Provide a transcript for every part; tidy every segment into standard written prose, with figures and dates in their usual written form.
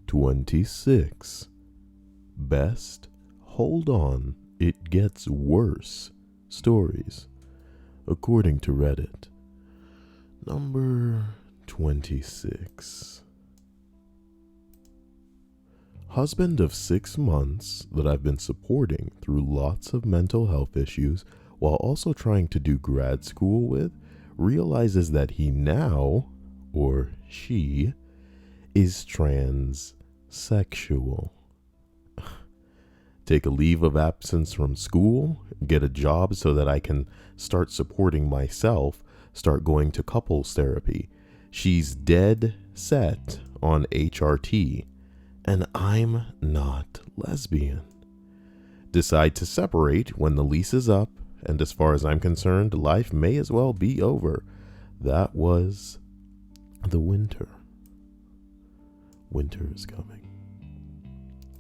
26. Best Hold On, It Gets Worse stories, according to Reddit. Number 26. Husband of 6 months that I've been supporting through lots of mental health issues while also trying to do grad school with realizes that he now, or she, is transsexual. Take a leave of absence from school, get a job so that I can start supporting myself, start going to couples therapy. She's dead set on HRT, and I'm not lesbian. Decide to separate when the lease is up, and as far as I'm concerned, life may as well be over. That was the winter. Winter is coming.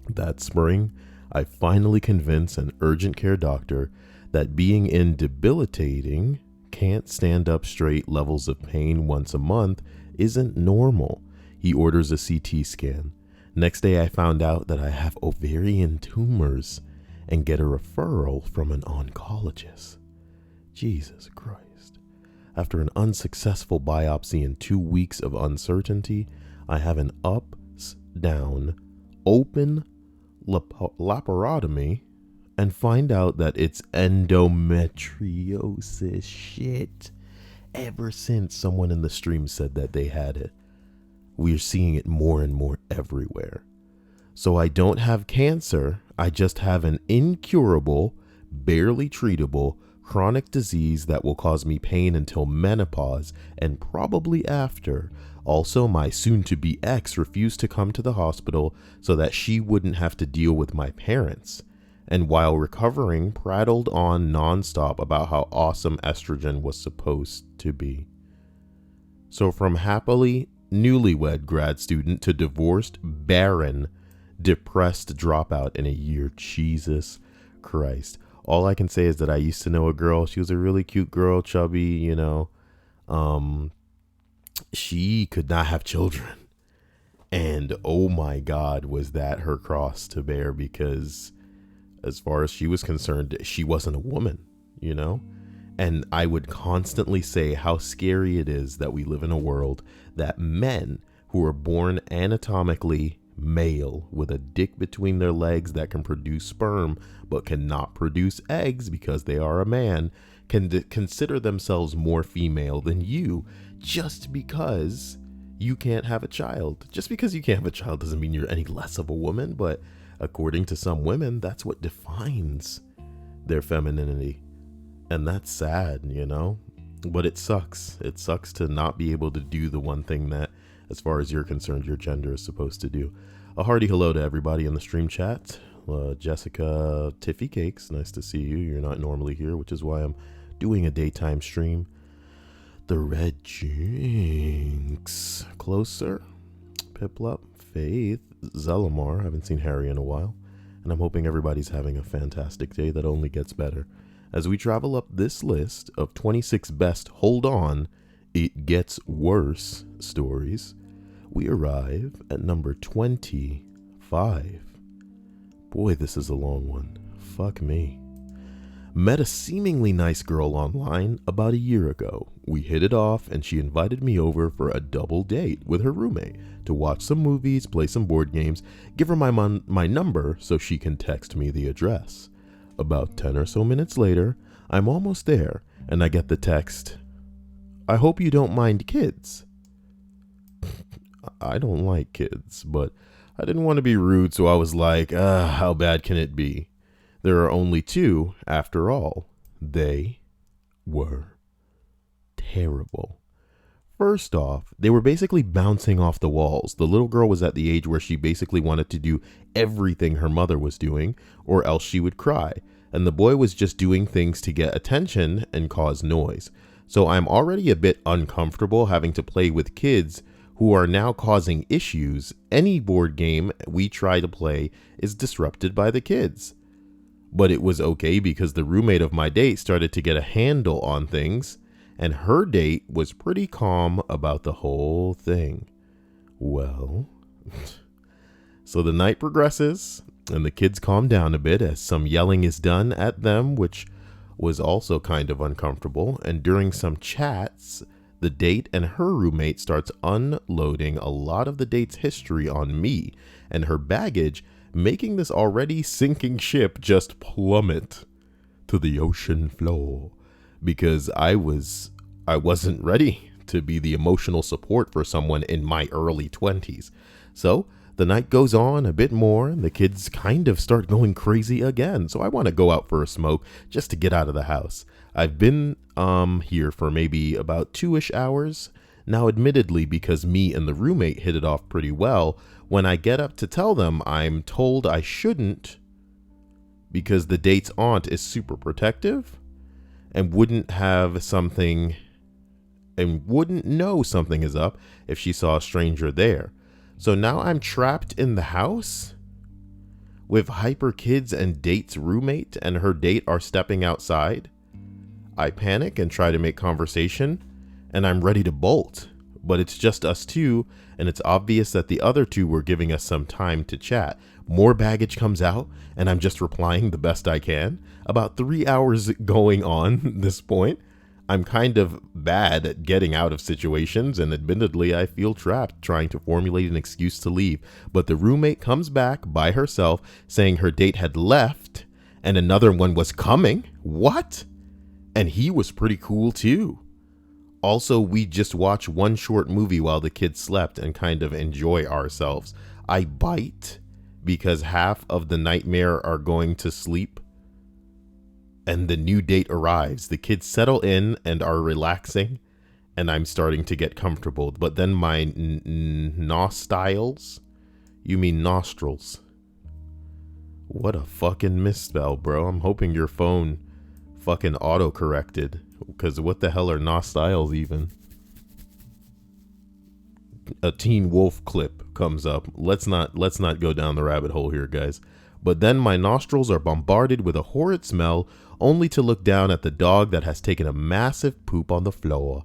That spring, I finally convinced an urgent care doctor that being in debilitating, can't stand up straight levels of pain once a month isn't normal. He orders a CT scan. Next day, I found out that I have ovarian tumors and get a referral from an oncologist. Jesus Christ. After an unsuccessful biopsy and 2 weeks of uncertainty, I have an down, open laparotomy and find out that it's endometriosis shit. Ever since someone in the stream said that they had it, we're seeing it more and more everywhere. So I don't have cancer, I just have an incurable, barely treatable, chronic disease that will cause me pain until menopause and probably after. Also, my soon-to-be ex refused to come to the hospital so that she wouldn't have to deal with my parents. And while recovering, prattled on nonstop about how awesome estrogen was supposed to be. So from happily newlywed grad student to divorced, barren, depressed dropout in a year. Jesus Christ. All I can say is that I used to know a girl. She was a really cute girl, chubby, you know. She could not have children. And oh my God, was that her cross to bear, because as far as she was concerned, she wasn't a woman, you know? And I would constantly say how scary it is that we live in a world that men who are born anatomically male with a dick between their legs that can produce sperm but cannot produce eggs because they are a man can consider themselves more female than you just because you can't have a child. Just because you can't have a child doesn't mean you're any less of a woman, but according to some women, that's what defines their femininity. And that's sad, you know, but it sucks. It sucks to not be able to do the one thing that, as far as you're concerned, your gender is supposed to do. A hearty hello to everybody in the stream chat. Jessica Tiffy Cakes, nice to see you. You're not normally here, which is why I'm doing a daytime stream. The Red Jinx, Closer, Piplup, Faith, Zelamar. I haven't seen Harry in a while. And I'm hoping everybody's having a fantastic day that only gets better. As we travel up this list of 26 best Hold On, It Gets Worse stories, we arrive at number 25. Boy, this is a long one. Fuck me. Met a seemingly nice girl online about a year ago. We hit it off and she invited me over for a double date with her roommate to watch some movies, play some board games, give her my number so she can text me the address. About 10 or so minutes later, I'm almost there and I get the text, "I hope you don't mind kids." I don't like kids, but I didn't want to be rude, so I was like, how bad can it be? There are only 2, after all. They were terrible. First off, they were basically bouncing off the walls. The little girl was at the age where she basically wanted to do everything her mother was doing, or else she would cry. And the boy was just doing things to get attention and cause noise. So I'm already a bit uncomfortable having to play with kids who are now causing issues. Any board game we try to play is disrupted by the kids. But it was okay because the roommate of my date started to get a handle on things, and her date was pretty calm about the whole thing. Well, So the night progresses, and the kids calm down a bit as some yelling is done at them, which was also kind of uncomfortable. And during some chats, the date and her roommate starts unloading a lot of the date's history on me and her baggage, making this already sinking ship just plummet to the ocean floor, because I wasn't ready to be the emotional support for someone in my early 20s. So the night goes on a bit more, and the kids kind of start going crazy again. So I want to go out for a smoke just to get out of the house. I've been here for maybe about 2-ish hours. Now, admittedly, because me and the roommate hit it off pretty well, when I get up to tell them, I'm told I shouldn't because the date's aunt is super protective and wouldn't know something is up if she saw a stranger there. So now I'm trapped in the house with hyper kids, and date's roommate and her date are stepping outside. I panic and try to make conversation, and I'm ready to bolt, but it's just us two, and it's obvious that the other two were giving us some time to chat. More baggage comes out, and I'm just replying the best I can. About 3 hours going on at this point. I'm kind of bad at getting out of situations, and admittedly, I feel trapped trying to formulate an excuse to leave. But the roommate comes back by herself saying her date had left and another one was coming. What? And he was pretty cool too. Also, we just watched one short movie while the kids slept and kind of enjoy ourselves. I bite because half of the nightmare are going to sleep. And the new date arrives. The kids settle in and are relaxing, and I'm starting to get comfortable. But then my nostrils, you mean nostrils? What a fucking misspell, bro. I'm hoping your phone fucking auto-corrected, because what the hell are nostrils even? A Teen Wolf clip comes up. Let's not go down the rabbit hole here, guys. But then my nostrils are bombarded with a horrid smell, only to look down at the dog that has taken a massive poop on the floor.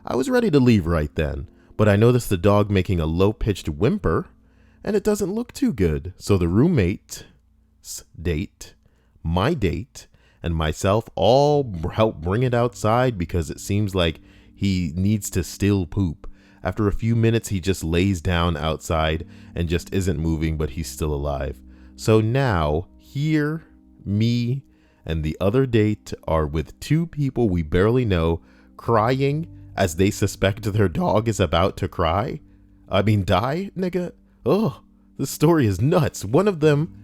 I was ready to leave right then, but I noticed the dog making a low-pitched whimper, and it doesn't look too good. So the roommate's date, my date, and myself all help bring it outside because it seems like he needs to still poop. After a few minutes, he just lays down outside and just isn't moving, but he's still alive. So now, here, me and the other date are with two people we barely know, crying as they suspect their dog is about to die, nigga. Oh, this story is nuts. One of them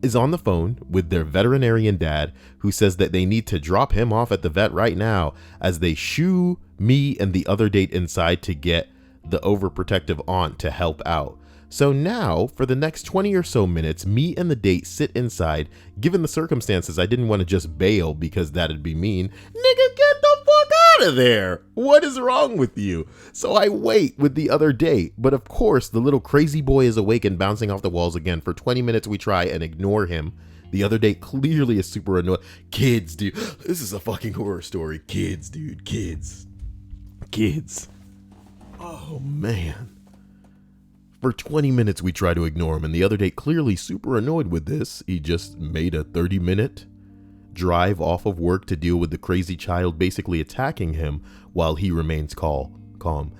is on the phone with their veterinarian dad, who says that they need to drop him off at the vet right now, as they shoo me and the other date inside to get the overprotective aunt to help out. So now, for the next 20 or so minutes, me and the date sit inside. Given the circumstances, I didn't want to just bail because that'd be mean. Nigga, get the fuck out of there. What is wrong with you? So I wait with the other date. But of course, the little crazy boy is awake and bouncing off the walls again. For 20 minutes, we try and ignore him. The other date clearly is super annoyed. Kids, dude. This is a fucking horror story. Kids, dude. Kids. Oh, man. For 20 minutes, we try to ignore him, and the other date clearly super annoyed with this. He just made a 30-minute drive off of work to deal with the crazy child basically attacking him while he remains calm.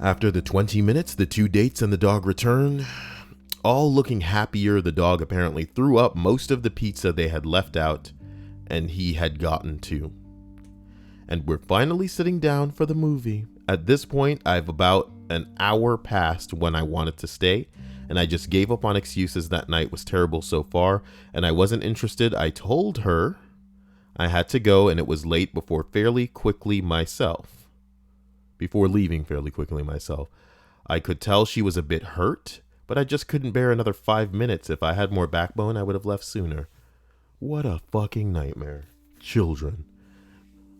After the 20 minutes, the two dates and the dog return, all looking happier. The dog apparently threw up most of the pizza they had left out, and he had gotten to. And we're finally sitting down for the movie. At this point, I've about an hour past when I wanted to stay, and I just gave up on excuses. That night was terrible so far, and I wasn't interested. I told her I had to go, and it was late before leaving fairly quickly myself. I could tell she was a bit hurt, but I just couldn't bear another 5 minutes. If I had more backbone, I would have left sooner. What a fucking nightmare. Children.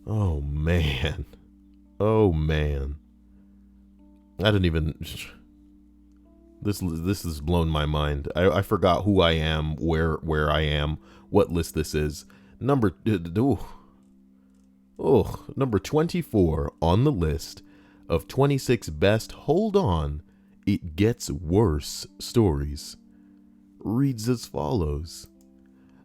Oh, man. I didn't even... This has blown my mind. I forgot who I am, where I am, what list this is. Number 24 on the list of 26 best hold on, it gets worse stories. reads as follows.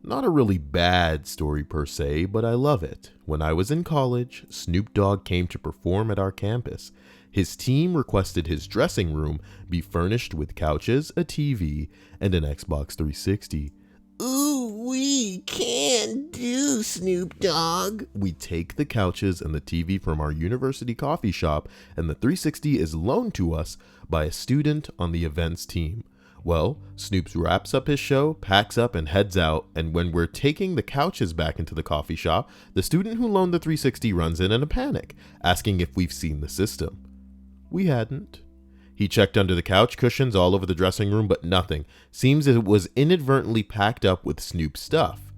Not a really bad story per se, but I love it. When I was in college, Snoop Dogg came to perform at our campus. His team requested his dressing room be furnished with couches, a TV, and an Xbox 360. Ooh, we can do, Snoop Dogg. We take the couches and the TV from our university coffee shop, and the 360 is loaned to us by a student on the events team. Well, Snoops wraps up his show, packs up, and heads out, and when we're taking the couches back into the coffee shop, the student who loaned the 360 runs in a panic, asking if we've seen the system. We hadn't. He checked under the couch cushions all over the dressing room, but nothing. Seems it was inadvertently packed up with Snoop's stuff.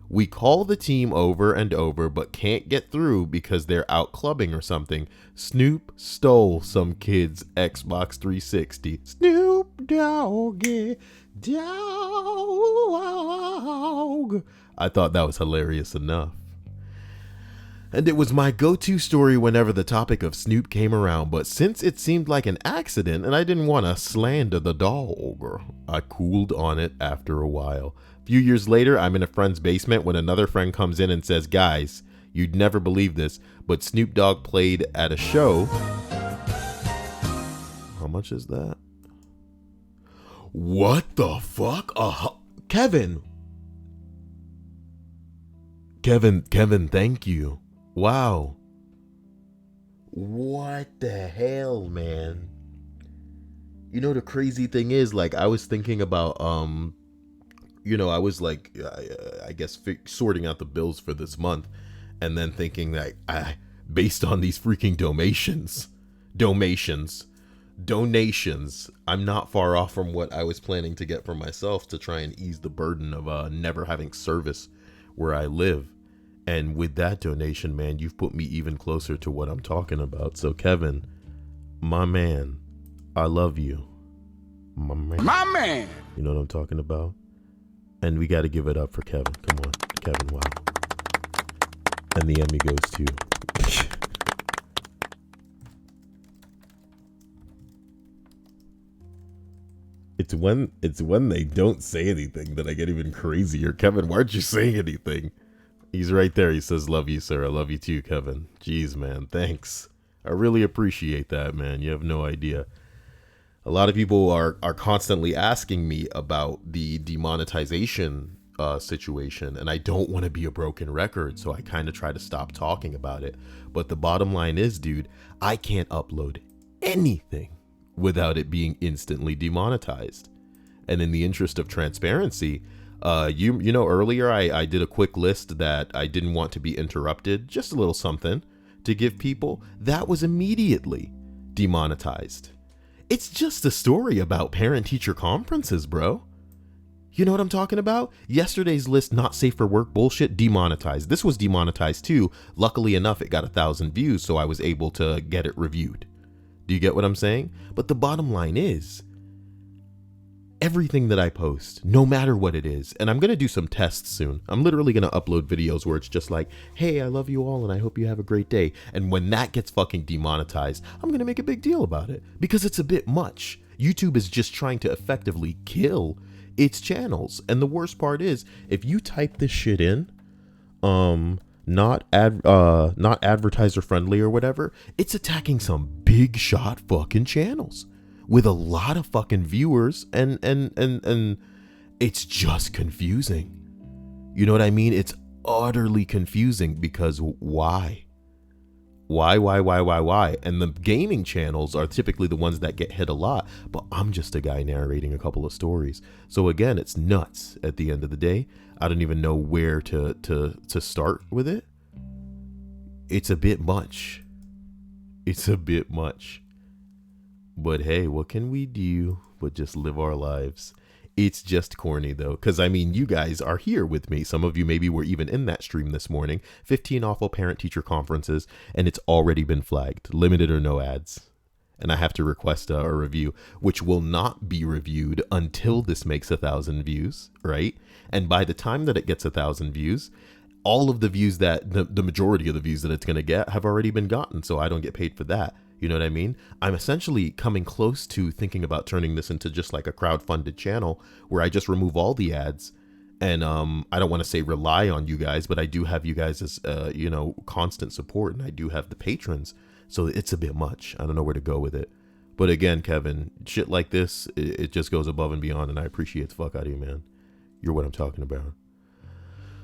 We call the team over and over, but can't get through because they're out clubbing or something. Snoop stole some kid's Xbox 360. Snoop Doggy Dogg. I thought that was hilarious enough. And it was my go-to story whenever the topic of Snoop came around, but since it seemed like an accident and I didn't want to slander the dog, I cooled on it after a while. A few years later, I'm in a friend's basement when another friend comes in and says, guys, you'd never believe this, but Snoop Dogg played at a show. How much is that? What the fuck? Kevin, thank you. Wow. What the hell, man? You know, the crazy thing is, like, I was thinking about, I was like, I guess sorting out the bills for this month, and then thinking that based on these freaking donations, I'm not far off from what I was planning to get for myself to try and ease the burden of never having service where I live. And with that donation, man, you've put me even closer to what I'm talking about. So, Kevin, my man, I love you. My man. You know what I'm talking about? And we got to give it up for Kevin. Come on, Kevin, wow. And the Emmy goes to... It's when they don't say anything that I get even crazier. Kevin, why aren't you saying anything? He's right there. He says, love you, sir. I love you too, Kevin. Jeez, man. Thanks. I really appreciate that, man. You have no idea. A lot of people are constantly asking me about the demonetization situation, and I don't want to be a broken record, so I kind of try to stop talking about it. But the bottom line is, dude, I can't upload anything without it being instantly demonetized. And in the interest of transparency, earlier I did a quick list that I didn't want to be interrupted, just a little something to give people. That was immediately demonetized. It's just a story about parent-teacher conferences, bro. You know what I'm talking about? Yesterday's list, not safe for work bullshit, demonetized. This was demonetized too. Luckily enough, it got 1,000 views, so I was able to get it reviewed. Do you get what I'm saying? But the bottom line is, everything that I post, no matter what it is, and I'm going to do some tests soon. I'm literally going to upload videos where it's just like, hey, I love you all and I hope you have a great day. And when that gets fucking demonetized, I'm going to make a big deal about it because it's a bit much. YouTube is just trying to effectively kill its channels. And the worst part is, if you type this shit in, not advertiser friendly or whatever, it's attacking some big shot fucking channels with a lot of fucking viewers, and it's just confusing. You know what I mean? It's utterly confusing because why? And the gaming channels are typically the ones that get hit a lot, but I'm just a guy narrating a couple of stories. So again, it's nuts at the end of the day. I don't even know where to start with it. It's a bit much. But hey, what can we do but just live our lives? It's just corny though, because I mean, you guys are here with me. Some of you maybe were even in that stream this morning. 15 awful parent-teacher conferences, and it's already been flagged, limited or no ads. And I have to request a review, which will not be reviewed until this makes 1,000 views, right? And by the time that it gets 1,000 views, all of the views that the majority of the views that it's going to get have already been gotten, so I don't get paid for that. You know what I mean? I'm essentially coming close to thinking about turning this into just like a crowdfunded channel where I just remove all the ads. And I don't want to say rely on you guys, but I do have you guys as, constant support. And I do have the patrons. So it's a bit much. I don't know where to go with it. But again, Kevin, shit like this, it just goes above and beyond. And I appreciate the fuck out of you, man. You're what I'm talking about.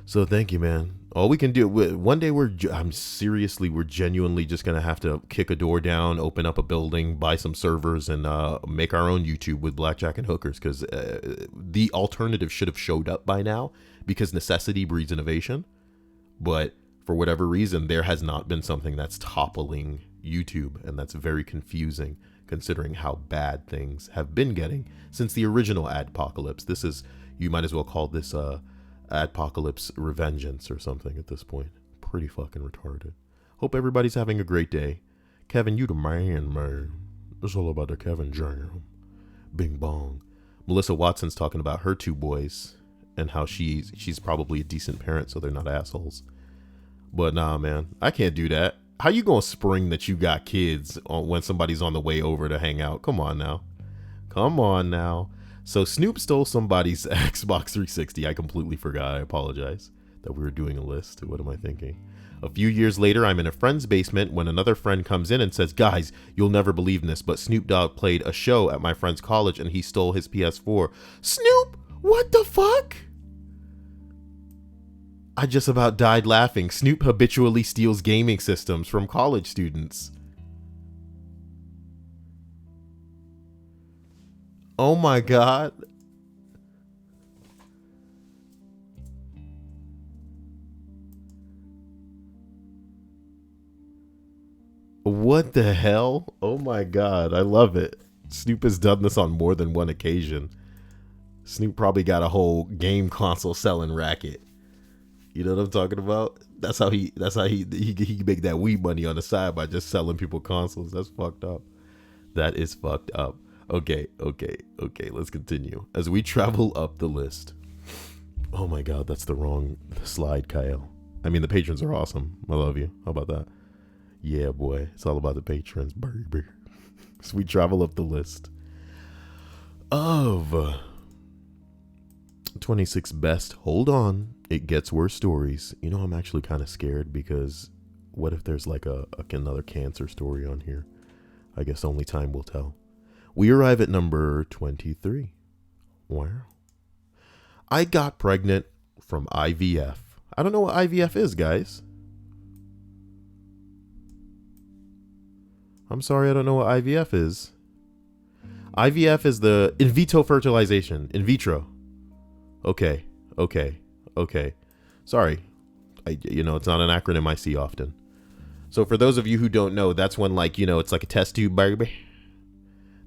So thank you, man. All we can do, one day we're genuinely just going to have to kick a door down, open up a building, buy some servers, and make our own YouTube with blackjack and hookers, because the alternative should have showed up by now, because necessity breeds innovation. But for whatever reason, there has not been something that's toppling YouTube, and that's very confusing considering how bad things have been getting since the original adpocalypse. This is, you might as well call this Adpocalypse Revengeance or something at this point. Pretty fucking retarded. Hope everybody's having a great day. Kevin, you the man. It's all about the Kevin Jam. Bing bong. Melissa Watson's talking about her 2 boys and how she's probably a decent parent, so they're not assholes. But nah, man, I can't do that. How you gonna spring that you got kids when somebody's on the way over to hang out? Come on now. Come on now. So Snoop stole somebody's Xbox 360. I completely forgot. I apologize that we were doing a list. What am I thinking? A few years later, I'm in a friend's basement when another friend comes in and says, guys, you'll never believe this, but Snoop Dogg played a show at my friend's college and he stole his PS4. Snoop, what the fuck? I just about died laughing. Snoop habitually steals gaming systems from college students. Oh my God. What the hell? Oh my God. I love it. Snoop has done this on more than one occasion. Snoop probably got a whole game console selling racket. You know what I'm talking about? That's how he make that weed money on the side, by just selling people consoles. That's fucked up. That is fucked up. Okay, let's continue. As we travel up the list. Oh my God, that's the wrong slide, Kyle. I mean, the patrons are awesome. I love you. How about that? Yeah, boy. It's all about the patrons, baby. As we travel up the list of 26 best, hold on, it gets worse stories. You know, I'm actually kind of scared, because what if there's like another cancer story on here? I guess only time will tell. We arrive at number 23. Wow. I got pregnant from IVF. I don't know what IVF is, guys. I'm sorry, I don't know what IVF is. IVF is the in vitro fertilization. In vitro. Okay. Sorry. It's not an acronym I see often. So for those of you who don't know, that's when, like, it's like a test tube, baby.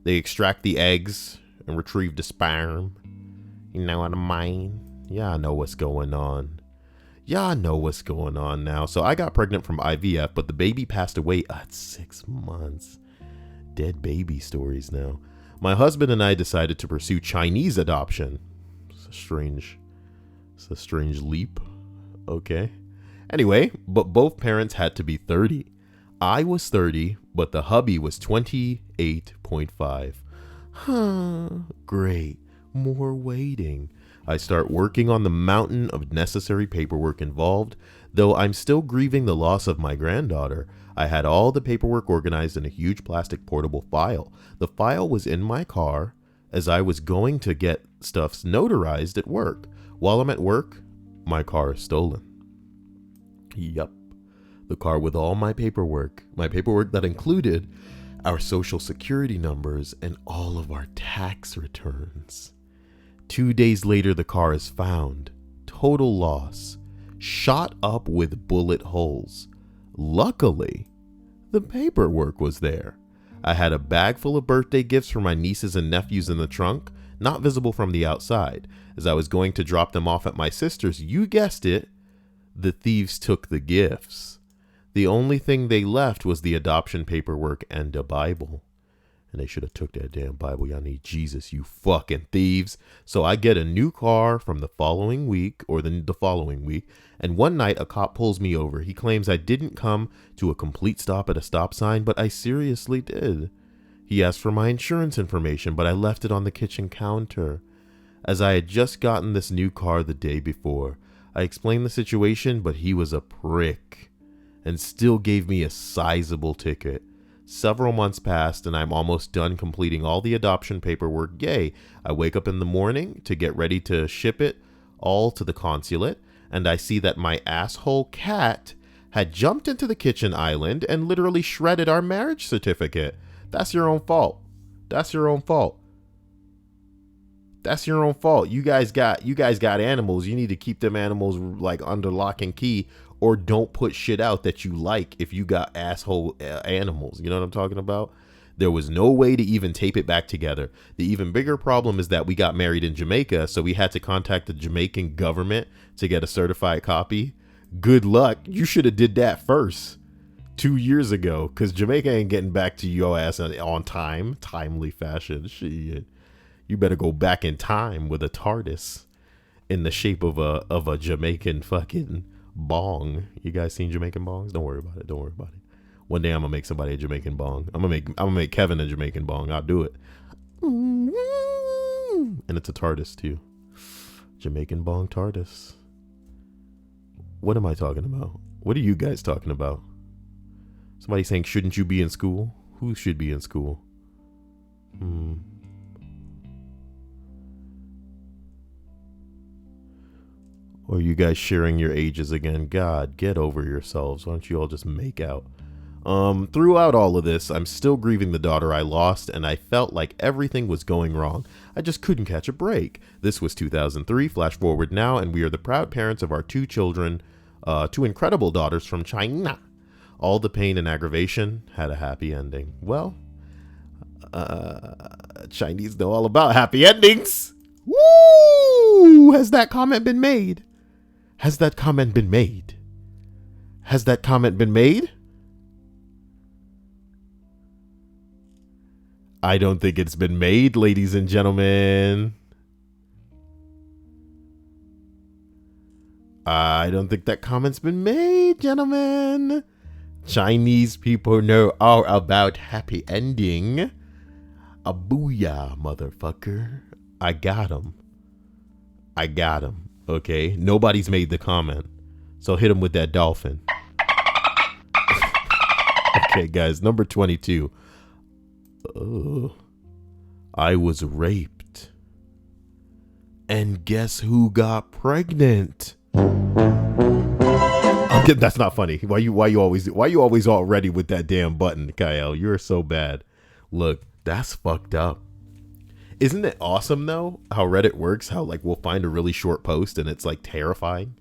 They extract the eggs and retrieve the sperm. You know what I mean? Yeah, I know what's going on. Now. So I got pregnant from IVF, but the baby passed away at 6 months. Dead baby stories now. My husband and I decided to pursue Chinese adoption. It's a strange leap. Okay. Anyway, but both parents had to be 30. I was 30, but the hubby was 28.5. Huh. Great. More waiting. I start working on the mountain of necessary paperwork involved. Though I'm still grieving the loss of my granddaughter, I had all the paperwork organized in a huge plastic portable file. The file was in my car as I was going to get stuff notarized at work. While I'm at work, my car is stolen. Yup. The car with all my paperwork that included our social security numbers and all of our tax returns. 2 days later, the car is found. Total loss. Shot up with bullet holes. Luckily, the paperwork was there. I had a bag full of birthday gifts for my nieces and nephews in the trunk, not visible from the outside. As I was going to drop them off at my sister's, you guessed it, the thieves took the gifts. The only thing they left was the adoption paperwork and a Bible. And they should have took that damn Bible. Y'all need Jesus, you fucking thieves. So I get a new car from the following week or the following week. And one night a cop pulls me over. He claims I didn't come to a complete stop at a stop sign, but I seriously did. He asked for my insurance information, but I left it on the kitchen counter. As I had just gotten this new car the day before, I explained the situation, but he was a prick and still gave me a sizable ticket. Several months passed and I'm almost done completing all the adoption paperwork. Yay. I wake up in the morning to get ready to ship it all to the consulate, and I see that my asshole cat had jumped into the kitchen island and literally shredded our marriage certificate. That's your own fault. That's your own fault. That's your own fault. You guys got animals. You need to keep them animals like under lock and key, or don't put shit out that you like if you got asshole animals. You know what I'm talking about? There was no way to even tape it back together. The even bigger problem is that we got married in Jamaica, so we had to contact the Jamaican government to get a certified copy. Good luck. You should have did that first 2 years ago, because Jamaica ain't getting back to your ass on time, timely fashion. Shit. You better go back in time with a TARDIS in the shape of a Jamaican fucking bong. You guys seen Jamaican bongs? Don't worry about it. Don't worry about it. One day I'm gonna make somebody a Jamaican bong. I'm gonna make Kevin a Jamaican bong. I'll do it. And it's a TARDIS too. Jamaican bong TARDIS. What am I talking about? What are you guys talking about? Somebody saying, shouldn't you be in school? Who should be in school? Or are you guys sharing your ages again? God, get over yourselves. Why don't you all just make out? Throughout all of this, I'm still grieving the daughter I lost, and I felt like everything was going wrong. I just couldn't catch a break. This was 2003, flash forward now, and we are the proud parents of our 2 children, 2 incredible daughters from China. All the pain and aggravation had a happy ending. Well, Chinese know all about happy endings. Woo! Has that comment been made? Has that comment been made? Has that comment been made? I don't think it's been made, ladies and gentlemen. I don't think that comment's been made, gentlemen. Chinese people know all about happy ending. A booyah, motherfucker. I got him. I got him. Okay, nobody's made the comment, so hit him with that dolphin. Okay, guys, number 22. I was raped, and guess who got pregnant? That's not funny. Why you always all ready with that damn button, Kyle? You're so bad. Look, that's fucked up. Isn't it awesome though how Reddit works? How like we'll find a really short post and it's like terrifying.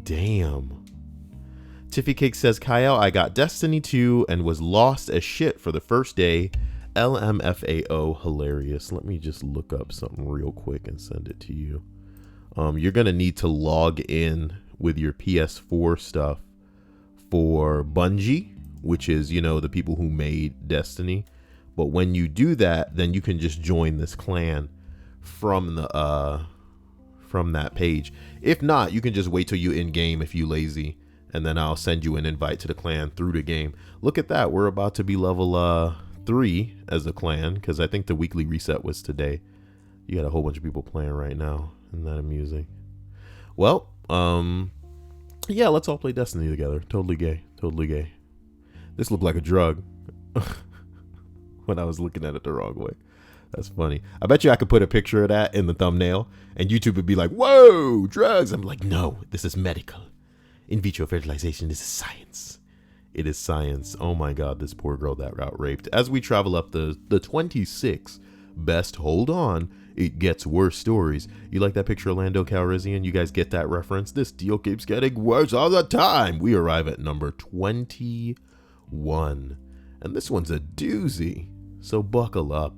Damn. Tiffy Cake says, Kyle, I got Destiny 2 and was lost as shit for the first day. LMFAO, hilarious. Let me just look up something real quick and send it to you. You're gonna need to log in with your PS4 stuff for Bungie, which is, you know, the people who made Destiny. But when you do that, then you can just join this clan from the from that page. If not, you can just wait till you in game if you lazy, and then I'll send you an invite to the clan through the game. Look at that. We're about to be level 3 as a clan, because I think the weekly reset was today. You got a whole bunch of people playing right now. Isn't that amusing? Well, yeah, let's all play Destiny together. Totally gay. Totally gay. This looked like a drug. When I was looking at it the wrong way. That's funny. I bet you I could put a picture of that in the thumbnail and YouTube would be like, whoa, drugs. I'm like, no, this is medical. In vitro fertilization is science. It is science. Oh my God, this poor girl that got raped. As we travel up the 26 best, hold on, it gets worse stories. You like that picture of Lando Calrissian? You guys get that reference? This deal keeps getting worse all the time. We arrive at number 21. And this one's a doozy. So buckle up.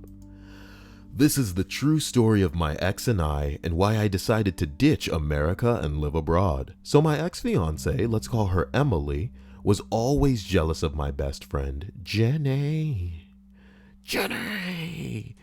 This is the true story of my ex and I, and why I decided to ditch America and live abroad. So my ex-fiance, let's call her Emily, was always jealous of my best friend, Jenny. Jenny!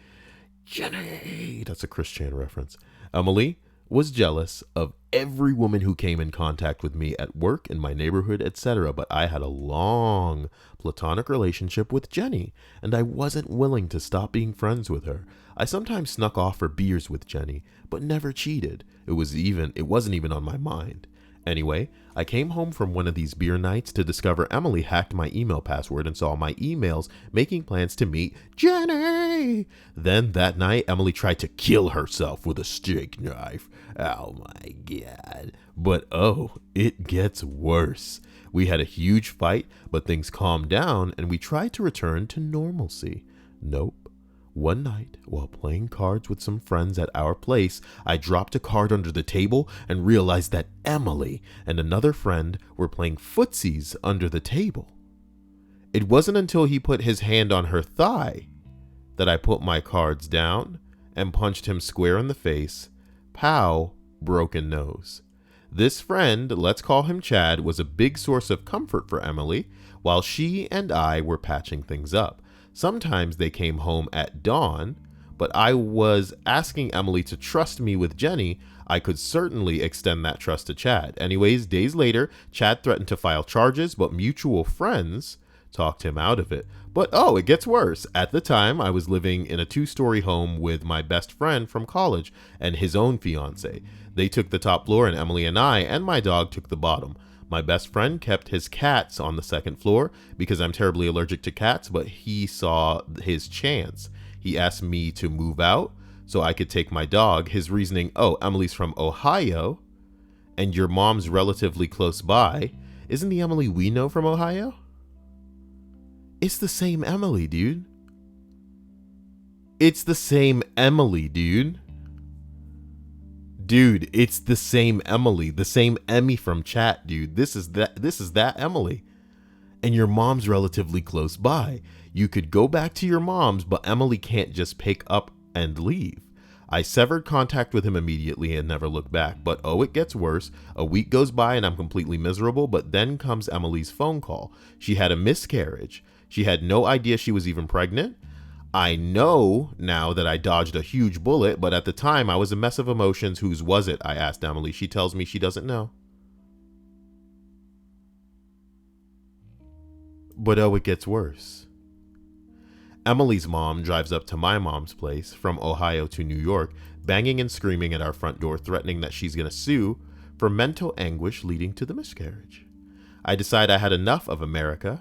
Jenny! That's a Chris Chan reference. Emily was jealous of every woman who came in contact with me at work, in my neighborhood, etc. But I had a long platonic relationship with Jenny, and I wasn't willing to stop being friends with her. I sometimes snuck off for beers with Jenny, but never cheated. It wasn't even on my mind. Anyway, I came home from one of these beer nights to discover Emily hacked my email password and saw my emails making plans to meet Jenny. Then that night, Emily tried to kill herself with a steak knife. Oh my God. But oh, it gets worse. We had a huge fight, but things calmed down and we tried to return to normalcy. Nope. One night, while playing cards with some friends at our place, I dropped a card under the table and realized that Emily and another friend were playing footsies under the table. It wasn't until he put his hand on her thigh that I put my cards down and punched him square in the face. Pow, broken nose. This friend, let's call him Chad, was a big source of comfort for Emily while she and I were patching things up. Sometimes they came home at dawn, but I was asking Emily to trust me with Jenny. I could certainly extend that trust to Chad. Anyways, days later, Chad threatened to file charges, but mutual friends talked him out of it. But oh, it gets worse. At the time, I was living in a 2-story home with my best friend from college and his own fiance. They took the top floor and Emily and I and my dog took the bottom. My best friend kept his cats on the 2nd floor because I'm terribly allergic to cats, but he saw his chance. He asked me to move out so I could take my dog. His reasoning, oh, Emily's from Ohio and your mom's relatively close by. Isn't the Emily we know from Ohio? It's the same Emily, dude. It's the same Emily, dude. Dude, it's the same Emily, the same Emmy from chat, dude. This is that Emily. And your mom's relatively close by. You could go back to your mom's, but Emily can't just pick up and leave. I severed contact with him immediately and never looked back. But oh, it gets worse. A week goes by and I'm completely miserable, but then comes Emily's phone call. She had a miscarriage. She had no idea she was even pregnant. I know now that I dodged a huge bullet, but at the time I was a mess of emotions. Whose was it? I asked Emily. She tells me she doesn't know. But oh, it gets worse. Emily's mom drives up to my mom's place from Ohio to New York, banging and screaming at our front door, threatening that she's going to sue for mental anguish leading to the miscarriage. I decided I had enough of America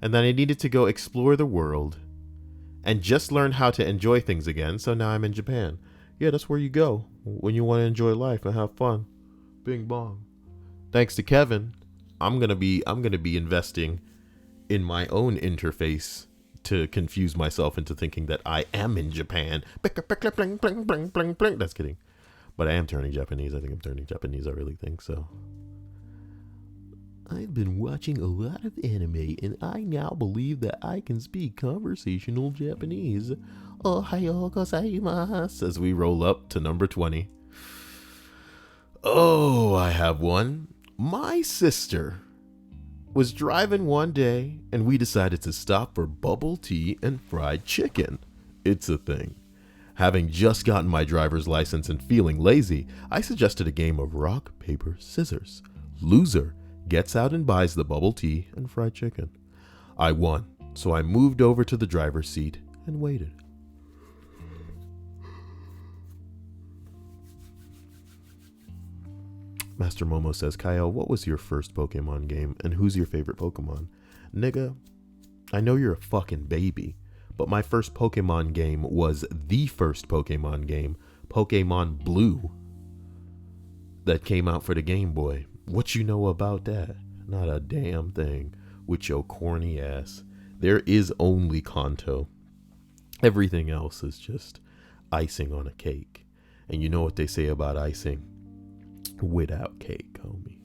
and that I needed to go explore the world and just learn how to enjoy things again. So now I'm in Japan. Yeah, that's where you go when you want to enjoy life and have fun. Bing bong. Thanks to Kevin, I'm gonna be investing in my own interface to confuse myself into thinking that I am in Japan. That's kidding. But I am turning Japanese. I think I'm turning Japanese. I really think so. I've been watching a lot of anime, and I now believe that I can speak conversational Japanese. Ohayo gozaimasu. As we roll up to number 20. Oh, I have one. My sister was driving one day, and we decided to stop for bubble tea and fried chicken. It's a thing. Having just gotten my driver's license and feeling lazy, I suggested a game of rock, paper, scissors. Loser gets out and buys the bubble tea and fried chicken. I won, so I moved over to the driver's seat and waited. Master Momo says, Kyle, what was your first Pokemon game and who's your favorite Pokemon? Nigga, I know you're a fucking baby, but my first Pokemon game was the first Pokemon game, Pokemon Blue, that came out for the Game Boy. What you know about that? Not a damn thing with your corny ass. There is only Kanto. Everything else is just icing on a cake. And you know what they say about icing? Without cake, homie.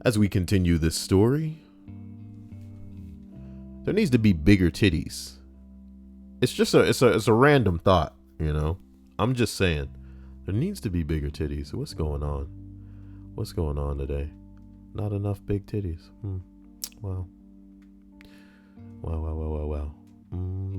As we continue this story, there needs to be bigger titties. It's just a random thought, you know. I'm just saying, there needs to be bigger titties. What's going on? What's going on today? Not enough big titties. Wow. Wow.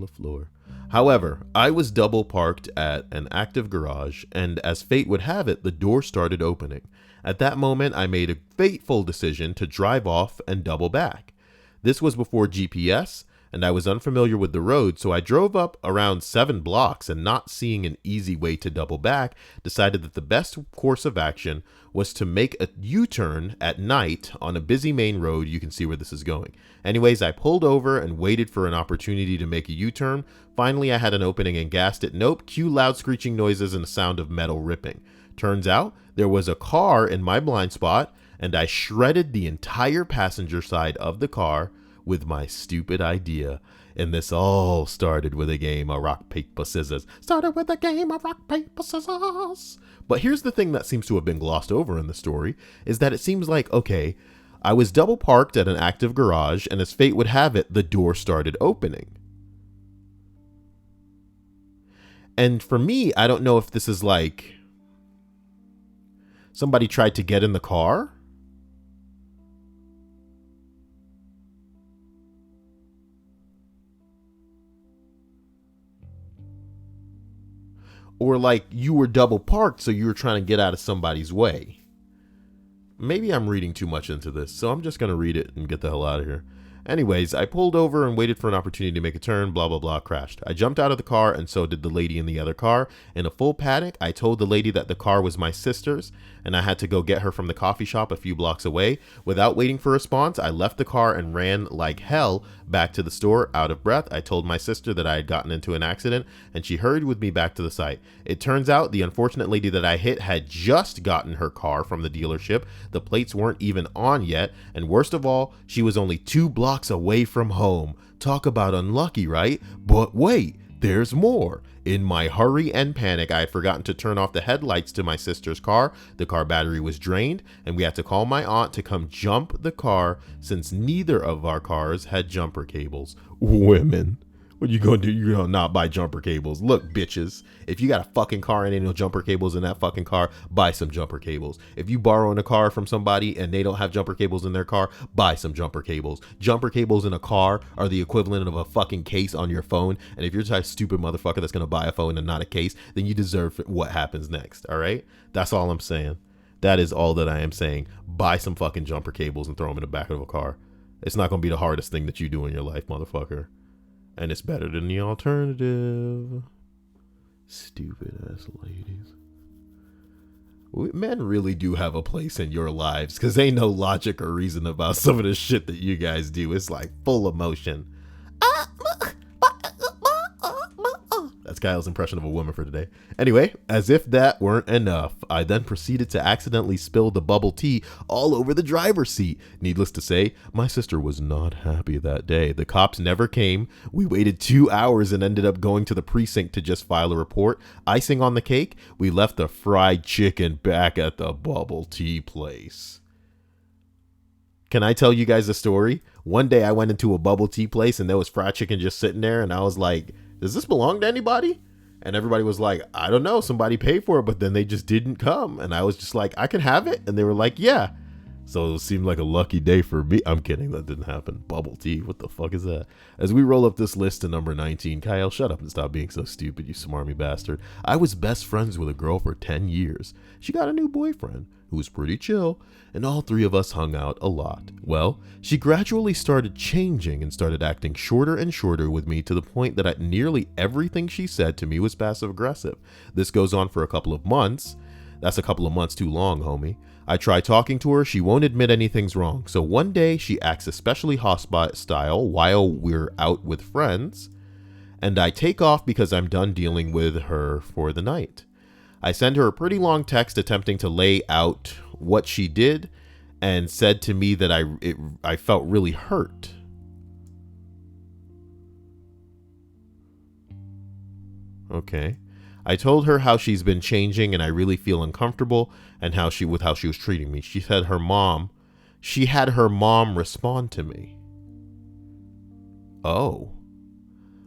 floor. However, I was double parked at an active garage, and as fate would have it, the door started opening. At that moment, I made a fateful decision to drive off and double back. This was before GPS, and I was unfamiliar with the road, so I drove up around 7 blocks and, not seeing an easy way to double back, decided that the best course of action was to make a U-turn at night on a busy main road. You can see where this is going. Anyways, I pulled over and waited for an opportunity to make a U-turn. Finally, I had an opening and gassed it. Nope, cue loud screeching noises and a sound of metal ripping. Turns out there was a car in my blind spot, and I shredded the entire passenger side of the car with my stupid idea. And this all started with a game of rock, paper, scissors. Started with a game of rock, paper, scissors. But here's the thing that seems to have been glossed over in the story, is that it seems like, okay, I was double parked at an active garage, and as fate would have it, the door started opening. And for me, I don't know if this is like somebody tried to get in the car. Or like you were double parked, so you were trying to get out of somebody's way. Maybe I'm reading too much into this, so I'm just going to read it and get the hell out of here. Anyways, I pulled over and waited for an opportunity to make a turn, blah, blah, blah, crashed. I jumped out of the car, and so did the lady in the other car. In a full panic, I told the lady that the car was my sister's, and I had to go get her from the coffee shop a few blocks away. Without waiting for a response, I left the car and ran like hell back to the store, out of breath. I told my sister that I had gotten into an accident, and she hurried with me back to the site. It turns out the unfortunate lady that I hit had just gotten her car from the dealership. The plates weren't even on yet, and worst of all, she was only 2 blocks away from home. Talk about unlucky, right? But wait, there's more. In my hurry and panic, I had forgotten to turn off the headlights to my sister's car. The car battery was drained, and we had to call my aunt to come jump the car since neither of our cars had jumper cables. Women. What you gonna do? You're gonna not buy jumper cables. Look, bitches, if you got a fucking car and ain't no jumper cables in that fucking car, buy some jumper cables. If you borrowing a car from somebody and they don't have jumper cables in their car, buy some jumper cables. Jumper cables in a car are the equivalent of a fucking case on your phone. And if you're the type of stupid motherfucker that's gonna buy a phone and not a case, then you deserve what happens next. All right? That's all I'm saying. That is all that I am saying. Buy some fucking jumper cables and throw them in the back of a car. It's not gonna be the hardest thing that you do in your life, motherfucker. And it's better than the alternative. Stupid ass ladies. Men really do have a place in your lives, because ain't no logic or reason about some of the shit that you guys do. It's like full emotion. That's Kyle's impression of a woman for today. Anyway, as if that weren't enough, I then proceeded to accidentally spill the bubble tea all over the driver's seat. Needless to say, my sister was not happy that day. The cops never came. We waited 2 hours and ended up going to the precinct to just file a report. Icing on the cake, we left the fried chicken back at the bubble tea place. Can I tell you guys a story? One day I went into a bubble tea place and there was fried chicken just sitting there, and I was like, does this belong to anybody? And everybody was like, I don't know, somebody paid for it, but then they just didn't come. And I was just like, I can have it. And they were like, yeah. So it seemed like a lucky day for me. I'm kidding, that didn't happen. Bubble tea, what the fuck is that? As we roll up this list to number 19, Kyle, shut up and stop being so stupid, you smarmy bastard. I was best friends with a girl for 10 years. She got a new boyfriend who was pretty chill, and all 3 of us hung out a lot. Well, she gradually started changing and started acting shorter and shorter with me, to the point that nearly everything she said to me was passive aggressive. This goes on for a couple of months. That's a couple of months too long, homie. I try talking to her, she won't admit anything's wrong. So one day she acts especially hostile while we're out with friends, and I take off because I'm done dealing with her for the night. I send her a pretty long text attempting to lay out what she did, and said to me that I felt really hurt. Okay. I told her how she's been changing and I really feel uncomfortable, and how she was treating me. She had her mom respond to me. Oh.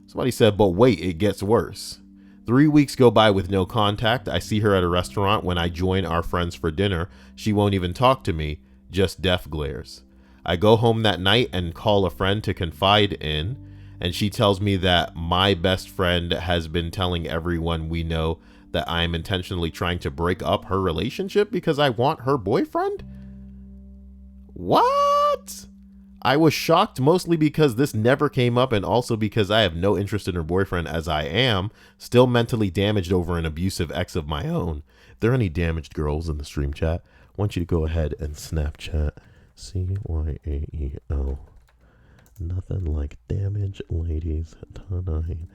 Somebody said, but wait, it gets worse. 3 weeks go by with no contact. I see her at a restaurant. When I join our friends for dinner, she won't even talk to me, just death glares. I go home that night and call a friend to confide in, And she tells me that my best friend has been telling everyone we know that I'm intentionally trying to break up her relationship because I want her boyfriend? What? I was shocked mostly because this never came up, and also because I have no interest in her boyfriend, as I am still mentally damaged over an abusive ex of my own. If there are any damaged girls in the stream chat, I want you to go ahead and Snapchat CYAEL. Nothing like damaged ladies tonight.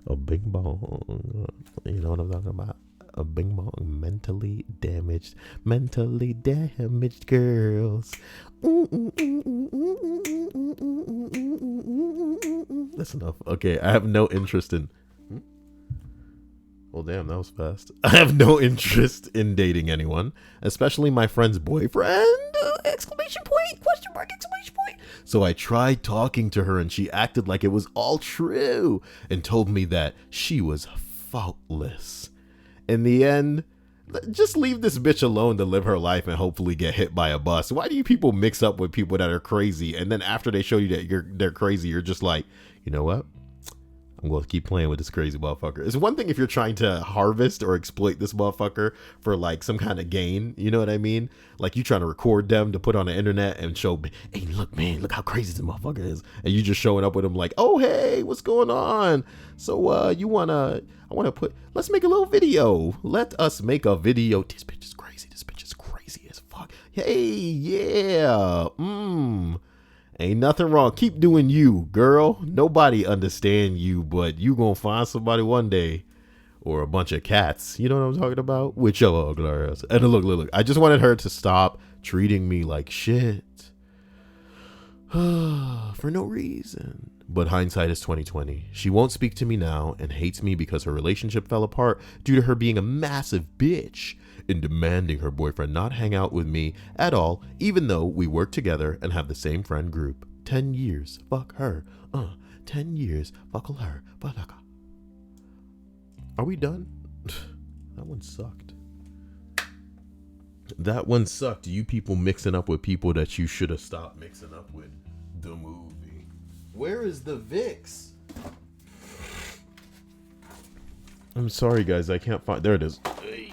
A bing bong. You know what I'm talking about? A bing bong. Mentally damaged girls. That's enough. Okay, I have no interest in. Well, damn, that was fast. I have no interest in dating anyone, especially my friend's boyfriend. Exclamation point, question mark, exclamation point. So I tried talking to her and she acted like it was all true and told me that she was faultless. In the end, just leave this bitch alone to live her life and hopefully get hit by a bus. Why do you people mix up with people that are crazy, and then after they show you that they're crazy, you're just like, you know what? I'm going to keep playing with this crazy motherfucker. It's one thing if you're trying to harvest or exploit this motherfucker for like some kind of gain. You know what I mean? Like you trying to record them to put on the internet and show, hey, look, man, look how crazy this motherfucker is. And you just showing up with them like, oh, hey, what's going on? So let's make a little video. Let us make a video. This bitch is crazy. This bitch is crazy as fuck. Hey, yeah. Ain't nothing wrong. Keep doing you, girl. Nobody understand you, but you gonna find somebody one day, or a bunch of cats. You know what I'm talking about? With your ugly ass. And look. I just wanted her to stop treating me like shit for no reason. But hindsight is 2020. She won't speak to me now and hates me because her relationship fell apart due to her being a massive bitch and demanding her boyfriend not hang out with me at all, even though we work together and have the same friend group. 10 years. Fuck her. 10 years. Fuck her. Are we done? That one sucked. That one sucked. You people mixing up with people that you should have stopped mixing up with. The movie. Where is the Vicks? I'm sorry, guys. I can't find. There it is. Hey,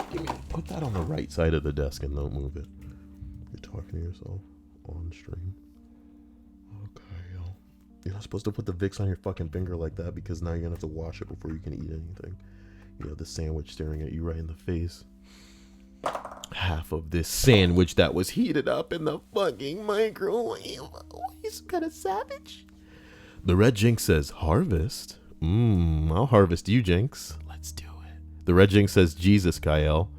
put that on the right side of the desk and don't move it. You're talking to yourself on stream. Okay, yo. You're not supposed to put the Vicks on your fucking finger like that because now you're gonna have to wash it before you can eat anything. You have the sandwich staring at you right in the face. Half of this sandwich that was heated up in the fucking microwave. Oh, he's some kind of savage. The Red Jinx says, harvest? I'll harvest you, Jinx. Let's do it. The Red Jinx says, Jesus, Kyle,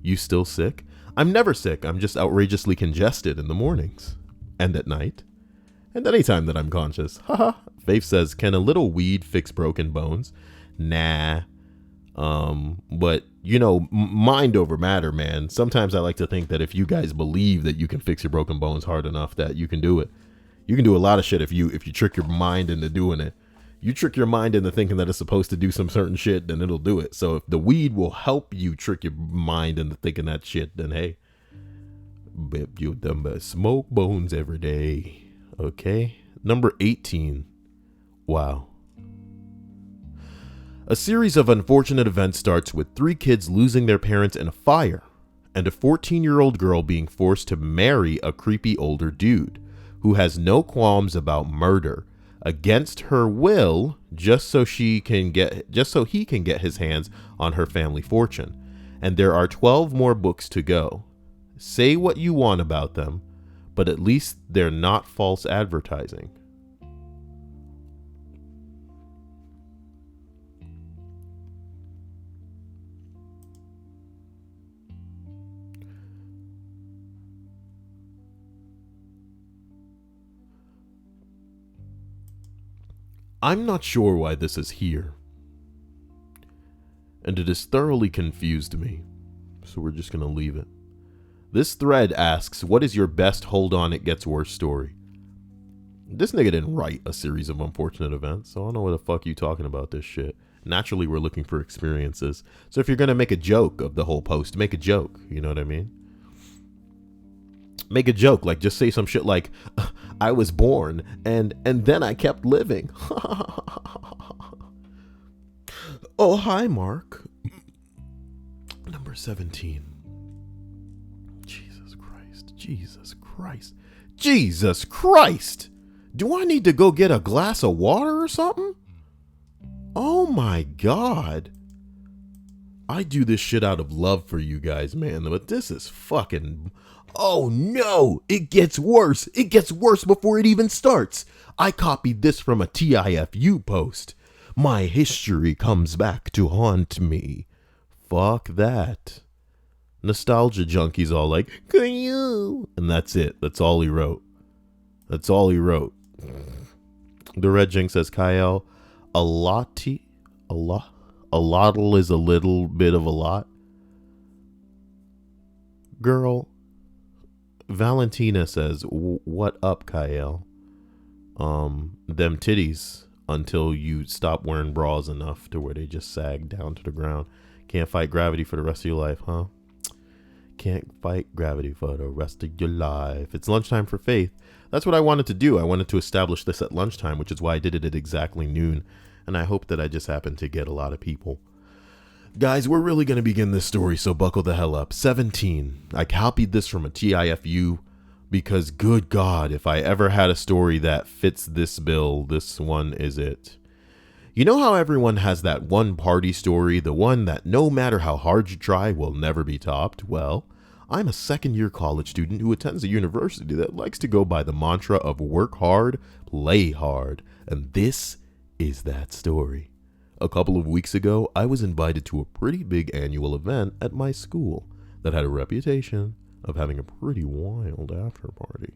you still sick? I'm never sick. I'm just outrageously congested in the mornings. And at night. And anytime that I'm conscious. Haha. Faith says, can a little weed fix broken bones? Nah. But, you know, mind over matter, man. Sometimes I like to think that if you guys believe that you can fix your broken bones hard enough, that you can do it. You can do a lot of shit if you trick your mind into doing it. You trick your mind into thinking that it's supposed to do some certain shit, then it'll do it. So if the weed will help you trick your mind into thinking that shit, then hey, you done better smoke bones every day. Okay. Number 18. Wow. A series of unfortunate events starts with 3 kids losing their parents in a fire and a 14-year-old girl being forced to marry a creepy older dude who has no qualms about murder against her will just so he can get his hands on her family fortune. And there are 12 more books to go. Say what you want about them, but at least they're not false advertising. I'm not sure why this is here, and it has thoroughly confused me, so we're just going to leave it. This thread asks, what is your best hold on it gets worse story? This nigga didn't write a series of unfortunate events, so I don't know what the fuck you talking about this shit. Naturally, we're looking for experiences, so if you're going to make a joke of the whole post, make a joke, you know what I mean? Make a joke, like just say some shit like, I was born, and then I kept living. Oh, hi, Mark. Number 17. Jesus Christ. Jesus Christ. Jesus Christ. Do I need to go get a glass of water or something? Oh my God. I do this shit out of love for you guys, man, but this is fucking... Oh no, it gets worse. It gets worse before it even starts. I copied this from a TIFU post. My history comes back to haunt me. Fuck that. Nostalgia junkies all like, Caillou, and that's it. That's all he wrote. That's all he wrote. The Red Jinx says, Kyle, a lottle is a little bit of a lot. Girl, Valentina says, what up, Kyle? Them titties until you stop wearing bras enough to where they just sag down to the ground. Can't fight gravity for the rest of your life, huh? Can't fight gravity for the rest of your life. It's lunchtime for Faith. That's what I wanted to do. I wanted to establish this at lunchtime, which is why I did it at exactly noon. And I hope that I just happened to get a lot of people. Guys, we're really going to begin this story, so buckle the hell up. 17. I copied this from a TIFU because, good God, if I ever had a story that fits this bill, this one is it. You know how everyone has that one party story, the one that no matter how hard you try will never be topped? Well, I'm a second-year college student who attends a university that likes to go by the mantra of work hard, play hard, and this is that story. A couple of weeks ago, I was invited to a pretty big annual event at my school that had a reputation of having a pretty wild after party.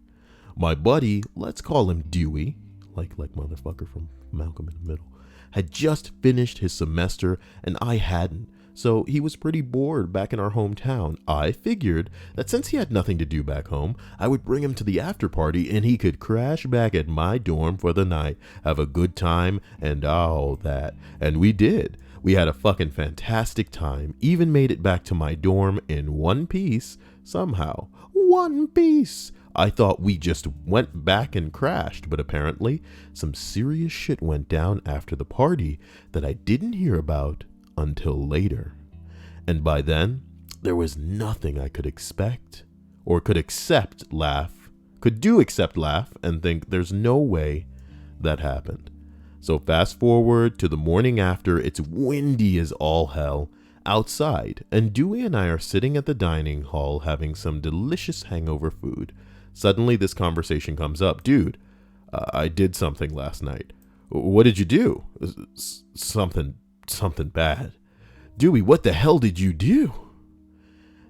My buddy, let's call him Dewey, like motherfucker from Malcolm in the Middle, had just finished his semester and I hadn't, so he was pretty bored back in our hometown. I figured that since he had nothing to do back home, I would bring him to the after party and he could crash back at my dorm for the night, have a good time, and all that. And we did. We had a fucking fantastic time, even made it back to my dorm in one piece, somehow. One piece! I thought we just went back and crashed, but apparently some serious shit went down after the party that I didn't hear about until later. And by then, there was nothing I could expect or could except laugh and think there's no way that happened. So fast forward to the morning after, it's windy as all hell outside, and Dewey and I are sitting at the dining hall having some delicious hangover food. Suddenly this conversation comes up. Dude, I did something last night. What did you do? Something bad. Dewey, what the hell did you do?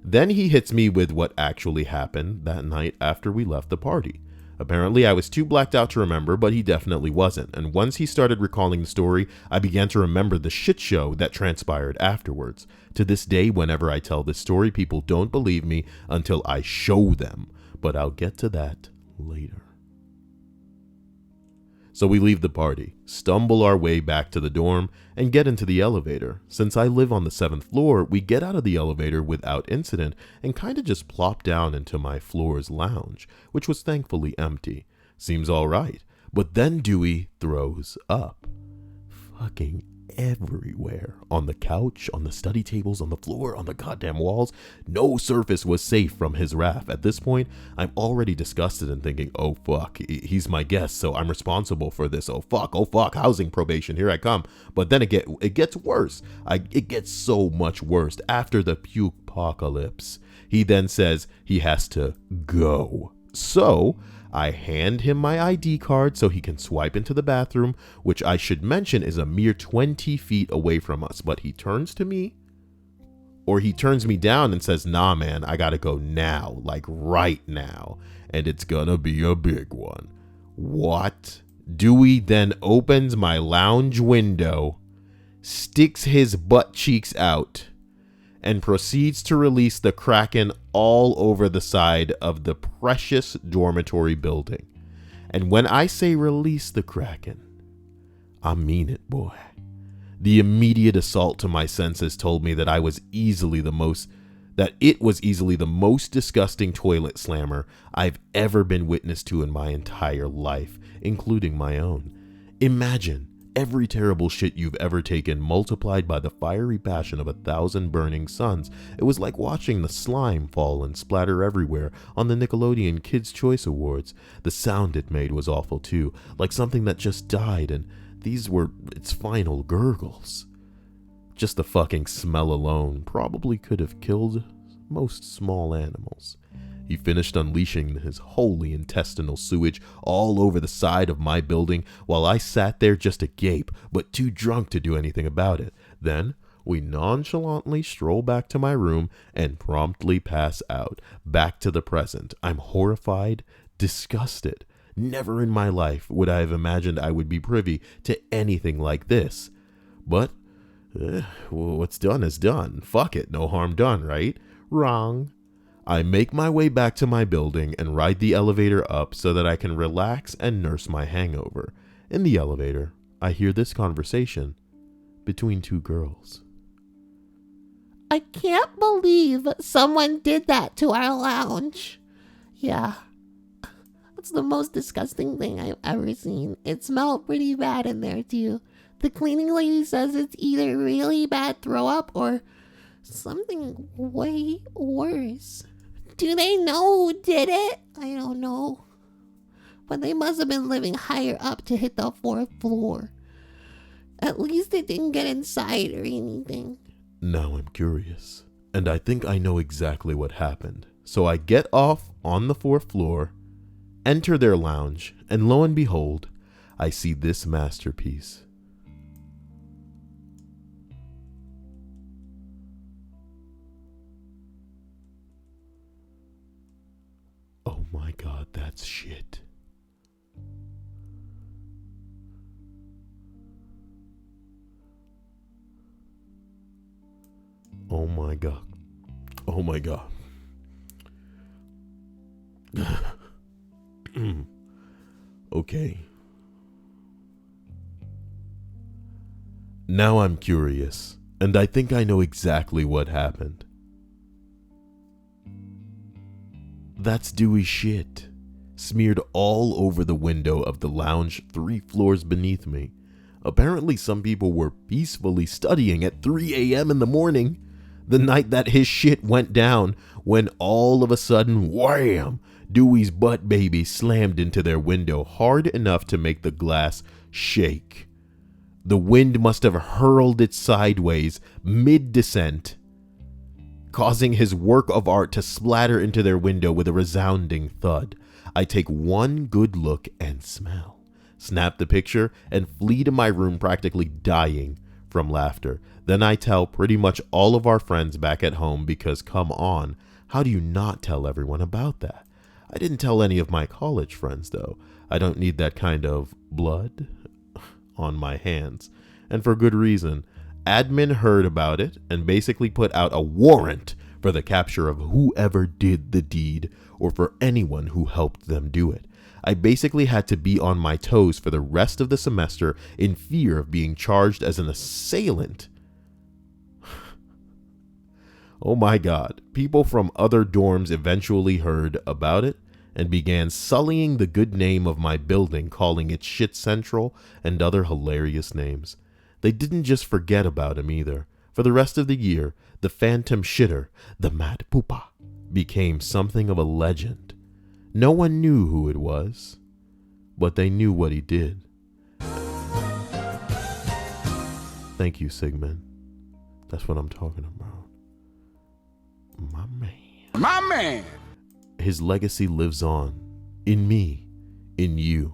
Then he hits me with what actually happened that night after we left the party. Apparently I was too blacked out to remember, but he definitely wasn't. And once he started recalling the story, I began to remember the shit show that transpired afterwards. To this day, whenever I tell this story, people don't believe me until I show them. But I'll get to that later. So we leave the party, stumble our way back to the dorm, and get into the elevator. Since I live on the 7th floor, we get out of the elevator without incident and kind of just plop down into my floor's lounge, which was thankfully empty. Seems all right. But then Dewey throws up. Fucking everywhere. On the couch, on the study tables, on the floor, on the goddamn walls. No surface was safe from his wrath. At this point, I'm already disgusted and thinking, oh fuck, he's my guest, so I'm responsible for this. Oh fuck, housing probation, here I come. But then it gets worse. It gets so much worse. After the puke-pocalypse, he then says he has to go. So I hand him my ID card so he can swipe into the bathroom, which I should mention is a mere 20 feet away from us. But he turns me down and says, nah, man, I gotta go now, like right now. And it's gonna be a big one. What? Dewey then opens my lounge window, sticks his butt cheeks out, and proceeds to release the Kraken all over the side of the precious dormitory building. And when I say release the Kraken, I mean it, boy. The immediate assault to my senses told me that I was easily the that it was easily the most disgusting toilet slammer I've ever been witness to in my entire life, including my own. Imagine every terrible shit you've ever taken multiplied by the fiery passion of 1,000 burning suns. It was like watching the slime fall and splatter everywhere on the Nickelodeon Kids' Choice Awards. The sound it made was awful too, like something that just died, and these were its final gurgles. Just the fucking smell alone probably could have killed most small animals. He finished unleashing his holy intestinal sewage all over the side of my building while I sat there just agape, but too drunk to do anything about it. Then we nonchalantly stroll back to my room and promptly pass out. Back to the present. I'm horrified, disgusted. Never in my life would I have imagined I would be privy to anything like this. But what's done is done. Fuck it, no harm done, right? Wrong. I make my way back to my building and ride the elevator up so that I can relax and nurse my hangover. In the elevator, I hear this conversation between two girls. I can't believe someone did that to our lounge. Yeah, that's the most disgusting thing I've ever seen. It smelled pretty bad in there too. The cleaning lady says it's either really bad throw up or something way worse. Do they know who did it? I don't know. But they must have been living higher up to hit the 4th floor. At least it didn't get inside or anything. Now I'm curious, and I think I know exactly what happened. So I get off on the 4th floor, enter their lounge, and lo and behold, I see this masterpiece. Oh my God, that's shit. Oh my God. Oh my God. Okay. Now I'm curious, and I think I know exactly what happened. That's dewy shit, smeared all over the window of the lounge 3 floors beneath me. Apparently some people were peacefully studying at 3 a.m. in the morning, the night that his shit went down, when all of a sudden, wham, Dewey's butt baby slammed into their window hard enough to make the glass shake. The wind must have hurled it sideways mid-descent, causing his work of art to splatter into their window with a resounding thud. I take one good look and smell, snap the picture, and flee to my room practically dying from laughter. Then I tell pretty much all of our friends back at home because, come on, how do you not tell everyone about that? I didn't tell any of my college friends, though. I don't need that kind of blood on my hands. And for good reason. Admin heard about it and basically put out a warrant for the capture of whoever did the deed or for anyone who helped them do it. I basically had to be on my toes for the rest of the semester in fear of being charged as an assailant. Oh my God. People from other dorms eventually heard about it and began sullying the good name of my building, calling it Shit Central and other hilarious names. They didn't just forget about him either. For the rest of the year, the Phantom Shitter, the Mad Poopa, became something of a legend. No one knew who it was, but they knew what he did. Thank you, Sigmund. That's what I'm talking about. My man. My man! His legacy lives on. In me. In you.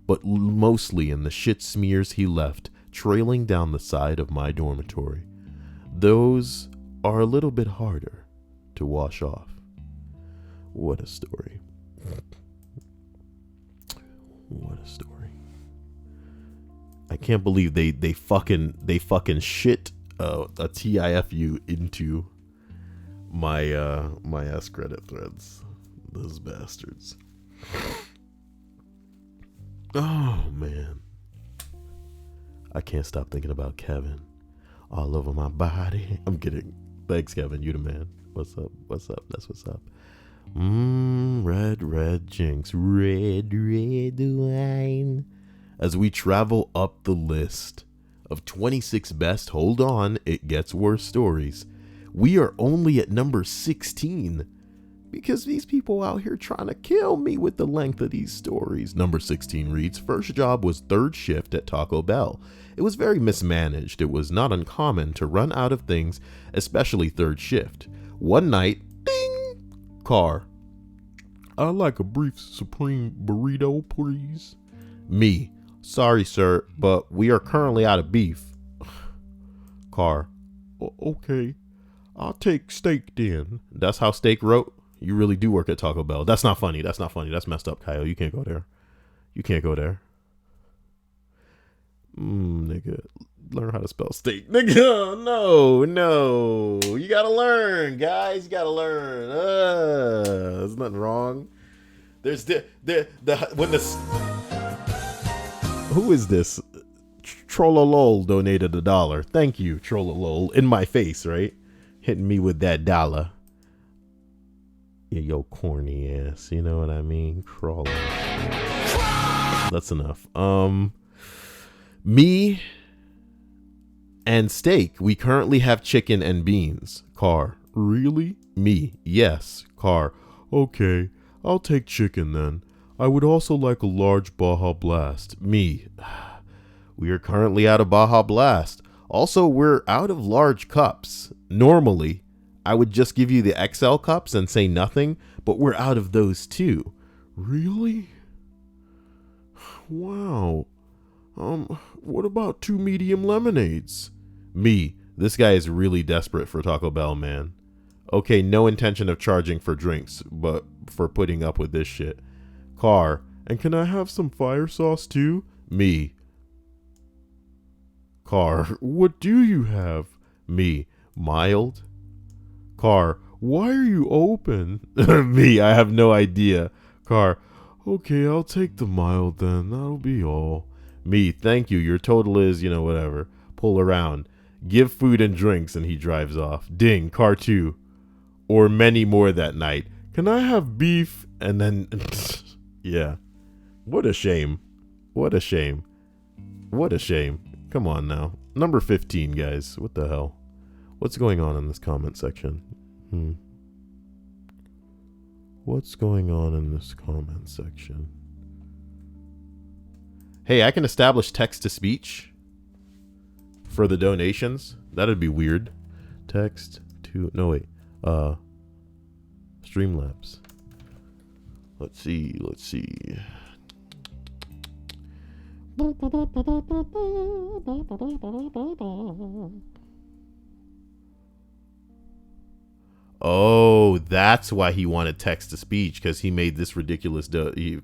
But mostly in the shit smears he left trailing down the side of my dormitory. Those are a little bit harder to wash off. What a story. What a story. I can't believe they fucking shit a TIFU into my Askreddit threads. Those bastards. Oh man. I can't stop thinking about Kevin all over my body. I'm kidding. Thanks, Kevin. You the man. What's up? What's up? That's what's up. Red Jinx. Red wine. As we travel up the list of 26 best, hold on, it gets worse stories. We are only at number 16 because these people out here trying to kill me with the length of these stories. Number 16 reads, first job was third shift at Taco Bell. It was very mismanaged. It was not uncommon to run out of things, especially third shift. One night, ding, car. I'd like a brief supreme burrito, please. Me. Sorry, sir, but we are currently out of beef. Car. Okay. I'll take steak then. That's how steak wrote? You really do work at Taco Bell. That's not funny. That's not funny. That's messed up, Kyle. You can't go there. You can't go there. Nigga. Learn how to spell steak. Nigga, no. You gotta learn, guys. You gotta learn. There's nothing wrong. There's when this... Who is this? Trollolol donated $1. Thank you, Trollolol. In my face, right? Hitting me with that $1. Yeah, yo, corny ass. You know what I mean? Crawler. That's enough. Me and steak. We currently have chicken and beans. Car. Really? Me. Yes. Car. Okay. I'll take chicken then. I would also like a large Baja Blast. Me. We are currently out of Baja Blast. Also, we're out of large cups. Normally, I would just give you the XL cups and say nothing, but we're out of those too. Really? Wow. What about 2 medium lemonades? Me. This guy is really desperate for Taco Bell, man. Okay, no intention of charging for drinks, but for putting up with this shit. Car. And can I have some fire sauce too? Me. Car. What do you have? Me. Mild. Car. Why are you open? Me. I have no idea. Car. Okay, I'll take the mild then. That'll be all. Me. Thank you. Your total is, whatever. Pull around. Give food and drinks, and he drives off. Ding. Car 2. Or many more that night. Can I have beef? And then... Yeah. What a shame. What a shame. What a shame. Come on now. Number 15, guys. What the hell? What's going on in this comment section? What's going on in this comment section? Hey, I can establish text-to-speech for the donations. That'd be weird. Text to... No, wait. Streamlabs. Let's see. Oh, that's why he wanted text-to-speech, because he made this ridiculous...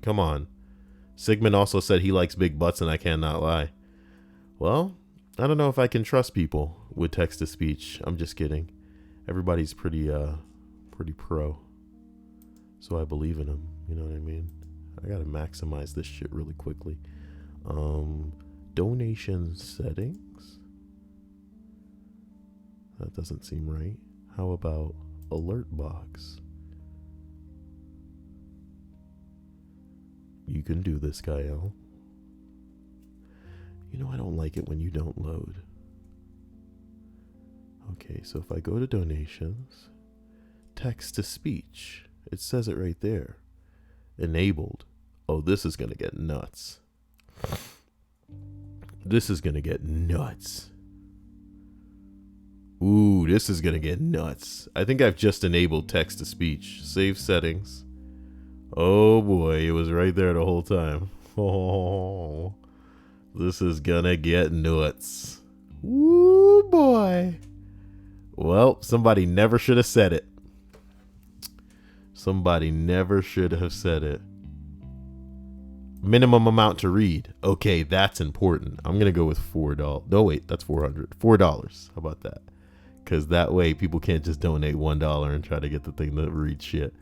Come on. Sigmund also said he likes big butts, and I cannot lie. Well, I don't know if I can trust people with text-to-speech. I'm just kidding. Everybody's pretty pro. So I believe in him. You know what I mean? I gotta maximize this shit really quickly. Donation settings? That doesn't seem right. How about alert box? You can do this, Gael. I don't like it when you don't load. Okay, so if I go to donations, text to speech, it says it right there. Enabled. Oh, this is gonna get nuts. This is gonna get nuts. Ooh, this is gonna get nuts. I think I've just enabled text to speech. Save settings. Oh boy, it was right there the whole time. Oh, this is gonna get nuts. Ooh boy. Well, somebody never should have said it. Somebody never should have said it. Minimum amount to read. Okay, that's important. I'm going to go with $4. No, wait, that's $400. $4. How about that? Because that way people can't just donate $1 and try to get the thing to read shit.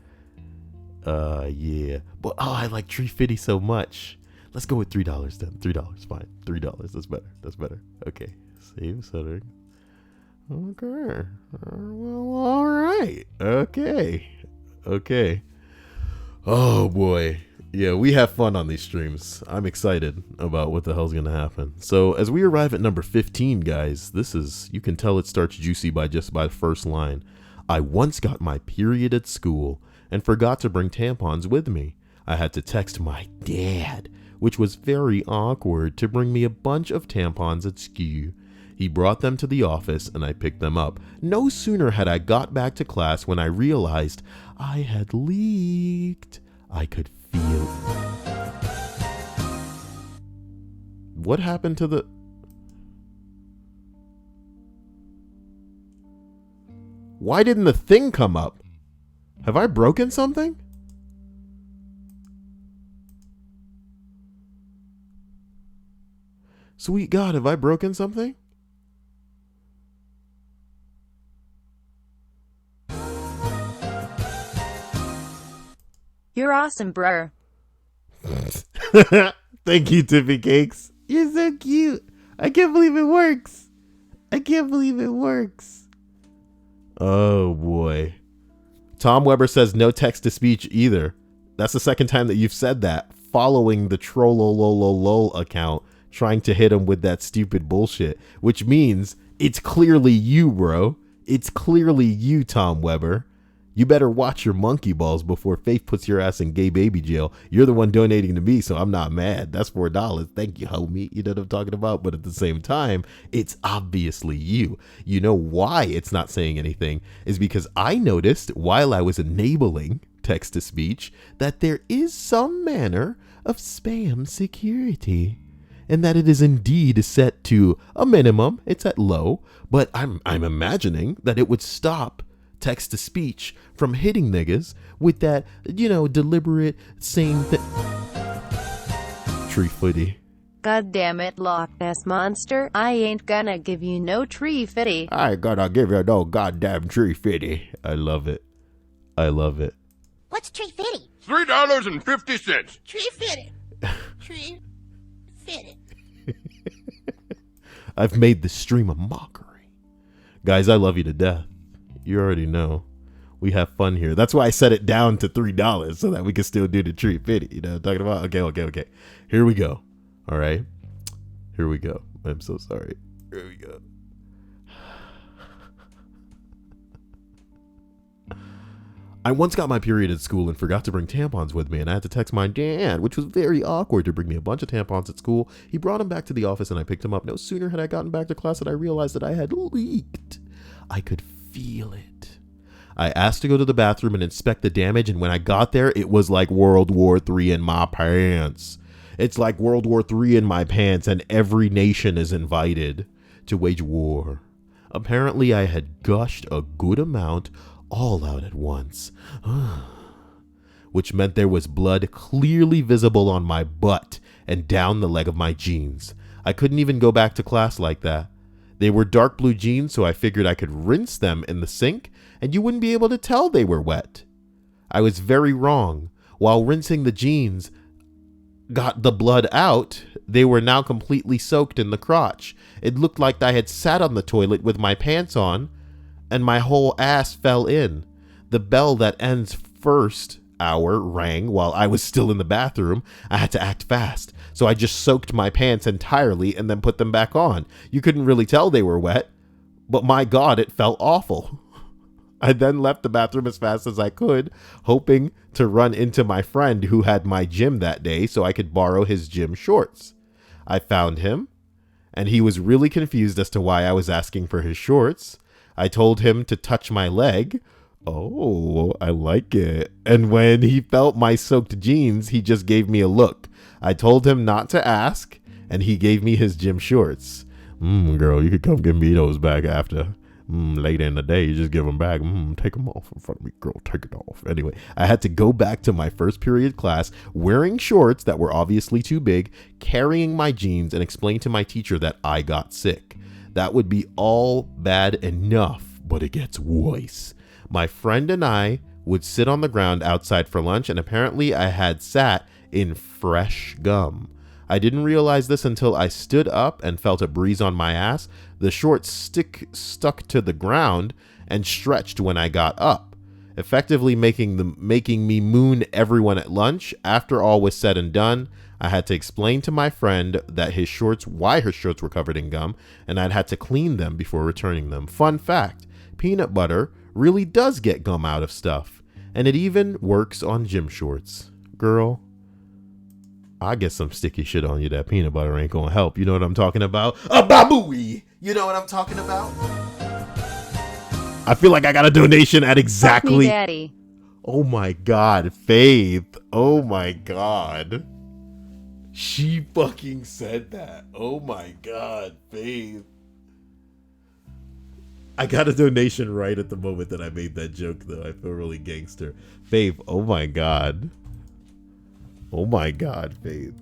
Yeah. But, I like Tree Fitty so much. Let's go with $3 then. $3, fine. $3. That's better. Okay. Save setting. Okay. Well, all right. Okay. Okay. Oh boy. Yeah, we have fun on these streams. I'm excited about what the hell's gonna happen. So as we arrive at number 15, guys, you can tell it starts juicy by the first line. I once got my period at school and forgot to bring tampons with me. I had to text my dad, which was very awkward, to bring me a bunch of tampons at school. He brought them to the office and I picked them up. No sooner had I got back to class when I realized I had leaked. I could feel. What happened to the... Why didn't the thing come up? Have I broken something? Sweet God, have I broken something? You're awesome, bruh. Thank you, Tippy Cakes. You're so cute. I can't believe it works. I can't believe it works. Oh, boy. Tom Weber says no text-to-speech either. That's the second time that you've said that, following the trollolololol account, trying to hit him with that stupid bullshit, which means it's clearly you, bro. It's clearly you, Tom Weber. You better watch your monkey balls before Faith puts your ass in gay baby jail. You're the one donating to me, so I'm not mad. That's $4. Thank you, homie. You know what I'm talking about? But at the same time, it's obviously you. You know why it's not saying anything is because I noticed while I was enabling text-to-speech that there is some manner of spam security, and that it is indeed set to a minimum. It's at low, but I'm imagining that it would stop text-to-speech from hitting niggas with that, deliberate same thing. Tree footy. God damn it, Loch Ness Monster. I ain't gonna give you no tree fitty. I ain't gonna give you no goddamn tree fitty. I love it. I love it. What's tree fitty? $3.50. Tree fitty. Tree fitty. I've made this stream a mockery. Guys, I love you to death. You already know. We have fun here. That's why I set it down to $3 so that we can still do the tree fitty. You know what I'm talking about? Okay. Here we go. All right. Here we go. I'm so sorry. Here we go. I once got my period at school and forgot to bring tampons with me, and I had to text my dad, which was very awkward, to bring me a bunch of tampons at school. He brought them back to the office and I picked them up. No sooner had I gotten back to class than I realized that I had leaked. I could feel it. I asked to go to the bathroom and inspect the damage, and when I got there, it was like World War III in my pants. It's like World War III in my pants, and every nation is invited to wage war. Apparently, I had gushed a good amount all out at once, which meant there was blood clearly visible on my butt and down the leg of my jeans. I couldn't even go back to class like that. They were dark blue jeans, so I figured I could rinse them in the sink and you wouldn't be able to tell they were wet. I was very wrong. While rinsing the jeans got the blood out, they were now completely soaked in the crotch. It looked like I had sat on the toilet with my pants on and my whole ass fell in. The bell that ends first hour rang while I was still in the bathroom. I had to act fast, so I just soaked my pants entirely and then put them back on. You couldn't really tell they were wet, but my God, it felt awful. I then left the bathroom as fast as I could, hoping to run into my friend who had my gym that day so I could borrow his gym shorts. I found him, and he was really confused as to why I was asking for his shorts. I told him to touch my leg. Oh, I like it. And when he felt my soaked jeans, he just gave me a look. I told him not to ask, and he gave me his gym shorts. Girl, you could come give me those back after. Later in the day, you just give them back. Take them off in front of me, girl. Take it off. Anyway, I had to go back to my first period class wearing shorts that were obviously too big, carrying my jeans, and explain to my teacher that I got sick. That would be all bad enough, but it gets worse. My friend and I would sit on the ground outside for lunch, and apparently I had sat in fresh gum. I didn't realize this until I stood up and felt a breeze on my ass. The shorts stuck to the ground and stretched when I got up, effectively making me moon everyone at lunch. After all was said and done, I had to explain to my friend that why her shorts were covered in gum, and I'd had to clean them before returning them. Fun fact, peanut butter really does get gum out of stuff, and it even works on gym shorts. Girl, I get some sticky shit on you. That peanut butter ain't gonna help. You know what I'm talking about? A babooey! You know what I'm talking about? I feel like I got a donation at exactly... Fuck me, Daddy. Oh my God, Faith. Oh my God. She fucking said that. Oh my God, Faith. I got a donation right at the moment that I made that joke, though. I feel really gangster. Faith, oh my God. Oh my God, Faith.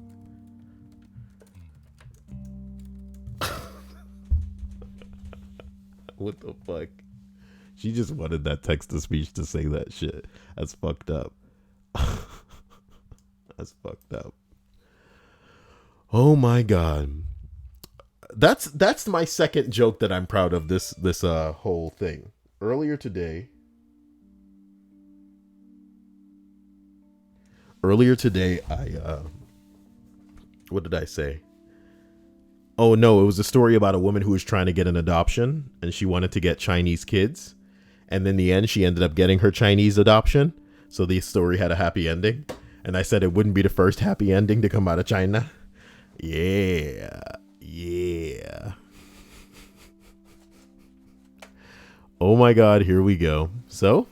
What the fuck? She just wanted that text-to-speech to say that shit. That's fucked up. That's fucked up. Oh my God. That's my second joke that I'm proud of this whole thing. Earlier today, I what did I say? Oh no, it was a story about a woman who was trying to get an adoption and she wanted to get Chinese kids. And in the end, she ended up getting her Chinese adoption. So the story had a happy ending. And I said it wouldn't be the first happy ending to come out of China. Yeah. Yeah. Oh my God, here we go. So,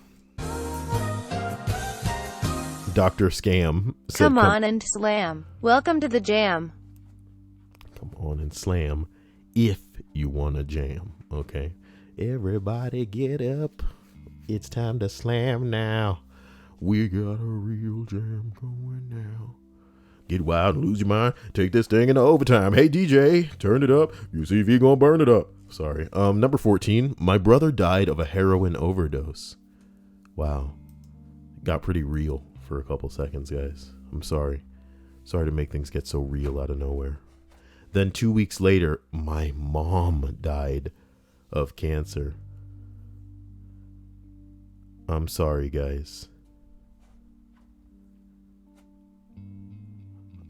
Dr. Scam said, Come on and slam. Welcome to the jam. Come on and slam if you want to jam, okay? Everybody get up. It's time to slam now. We got a real jam going now. Get wild and lose your mind. Take this thing into overtime. Hey, DJ, turn it up. You see if you gonna burn it up. Sorry. Number 14. My brother died of a heroin overdose. Wow. Got pretty real for a couple seconds, guys. I'm sorry. Sorry to make things get so real out of nowhere. Then 2 weeks later, my mom died of cancer. I'm sorry, guys.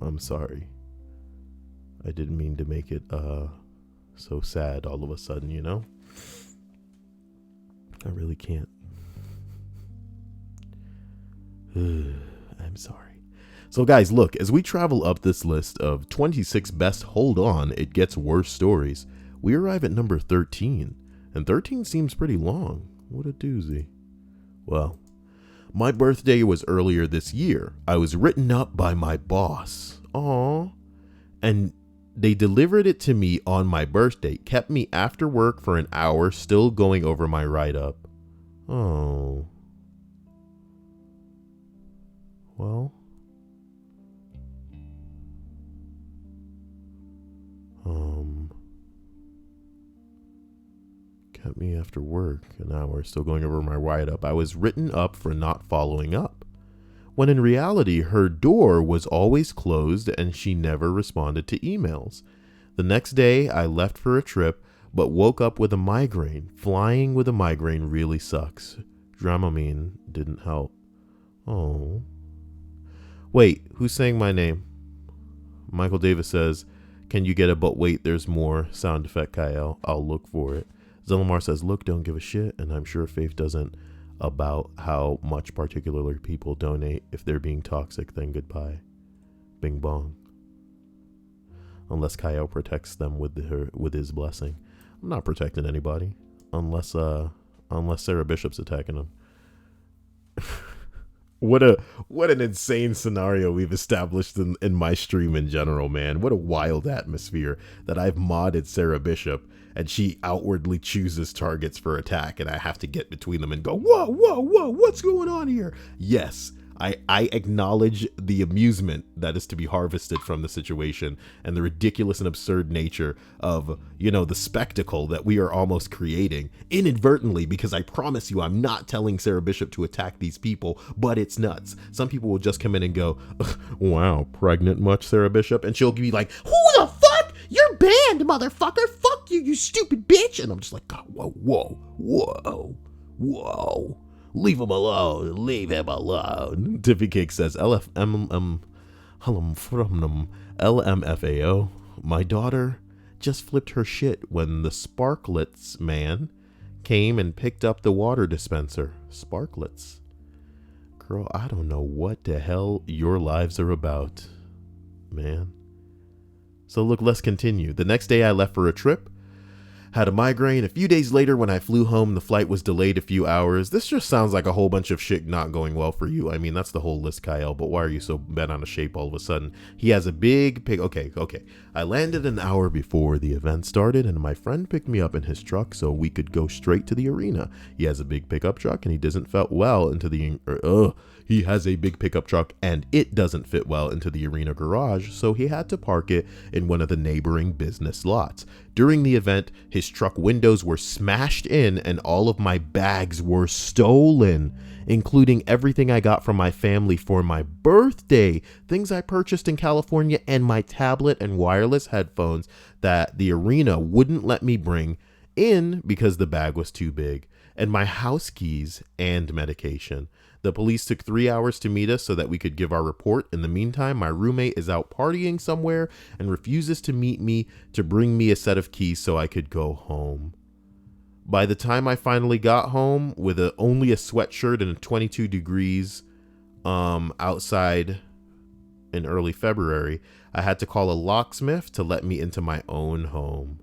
I'm sorry. I didn't mean to make it so sad all of a sudden, you know? I really can't. I'm sorry. So guys, look, as we travel up this list of 26 best hold on, it gets worse stories, we arrive at number 13. And 13 seems pretty long. What a doozy. Well, my birthday was earlier this year. I was written up by my boss. Aww. And they delivered it to me on my birthday. Kept me after work for an hour, still going over my write-up. Oh. Well. Kept me after work an hour, still going over my write-up. I was written up for not following up, when in reality, her door was always closed and she never responded to emails. The next day, I left for a trip, but woke up with a migraine. Flying with a migraine really sucks. Dramamine didn't help. Oh. Wait, who's saying my name? Michael Davis says, can you get a but wait, there's more sound effect, Kyle? I'll look for it. Zellamar says, look, don't give a shit. And I'm sure Faith doesn't about how much particular people donate. If they're being toxic, then goodbye. Bing bong. Unless Kyle protects them with his blessing. I'm not protecting anybody. Unless Sarah Bishop's attacking them. What an insane scenario we've established in my stream in general, man. What a wild atmosphere that I've modded Sarah Bishop and she outwardly chooses targets for attack and I have to get between them and go, whoa, what's going on here? Yes, I acknowledge the amusement that is to be harvested from the situation and the ridiculous and absurd nature of, you know, the spectacle that we are almost creating inadvertently, because I promise you, I'm not telling Sarah Bishop to attack these people, but it's nuts. Some people will just come in and go, wow, pregnant much, Sarah Bishop? And she'll be like, who the fuck? You're banned, motherfucker. Fuck you, you stupid bitch. And I'm just like, whoa, whoa, whoa, whoa. Leave him alone. Leave him alone. Tiffy Cake says, LMFAO. My daughter just flipped her shit when the Sparklets man came and picked up the water dispenser. Sparklets. Girl, I don't know what the hell your lives are about, man. So look, let's continue. The next day I left for a trip. Had a migraine. A few days later, when I flew home, the flight was delayed a few hours. This just sounds like a whole bunch of shit not going well for you. I mean, that's the whole list, Kyle, but why are you so bent on a shape all of a sudden? He has a big pig. Okay. I landed an hour before the event started, and my friend picked me up in his truck so we could go straight to the arena. He has a big pickup truck, and he doesn't fit well into the... He has a big pickup truck and it doesn't fit well into the arena garage, so he had to park it in one of the neighboring business lots. During the event, his truck windows were smashed in and all of my bags were stolen, including everything I got from my family for my birthday, things I purchased in California, and my tablet and wireless headphones that the arena wouldn't let me bring in because the bag was too big, and my house keys and medication. The police took 3 hours to meet us so that we could give our report. In the meantime, my roommate is out partying somewhere and refuses to meet me to bring me a set of keys so I could go home. By the time I finally got home with only a sweatshirt and 22 degrees outside in early February, I had to call a locksmith to let me into my own home.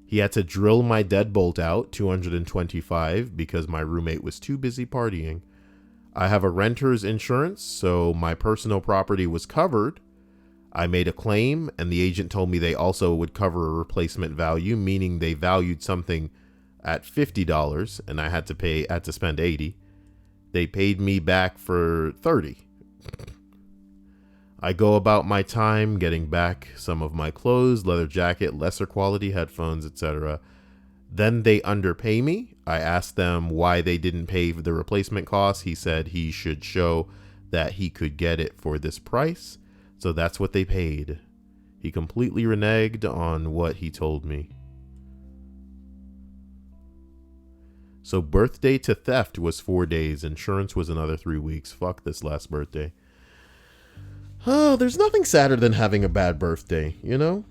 He had to drill my deadbolt out, 225, because my roommate was too busy partying. I have a renter's insurance, so my personal property was covered. I made a claim, and the agent told me they also would cover a replacement value, meaning they valued something at $50, and I had to spend $80. They paid me back for $30. I go about my time getting back some of my clothes, leather jacket, lesser quality headphones, etc. Then they underpay me. I asked them why they didn't pay the replacement cost. He said he should show that he could get it for this price. So that's what they paid. He completely reneged on what he told me. So birthday to theft was 4 days. Insurance was another 3 weeks. Fuck this last birthday. Oh, there's nothing sadder than having a bad birthday, you know?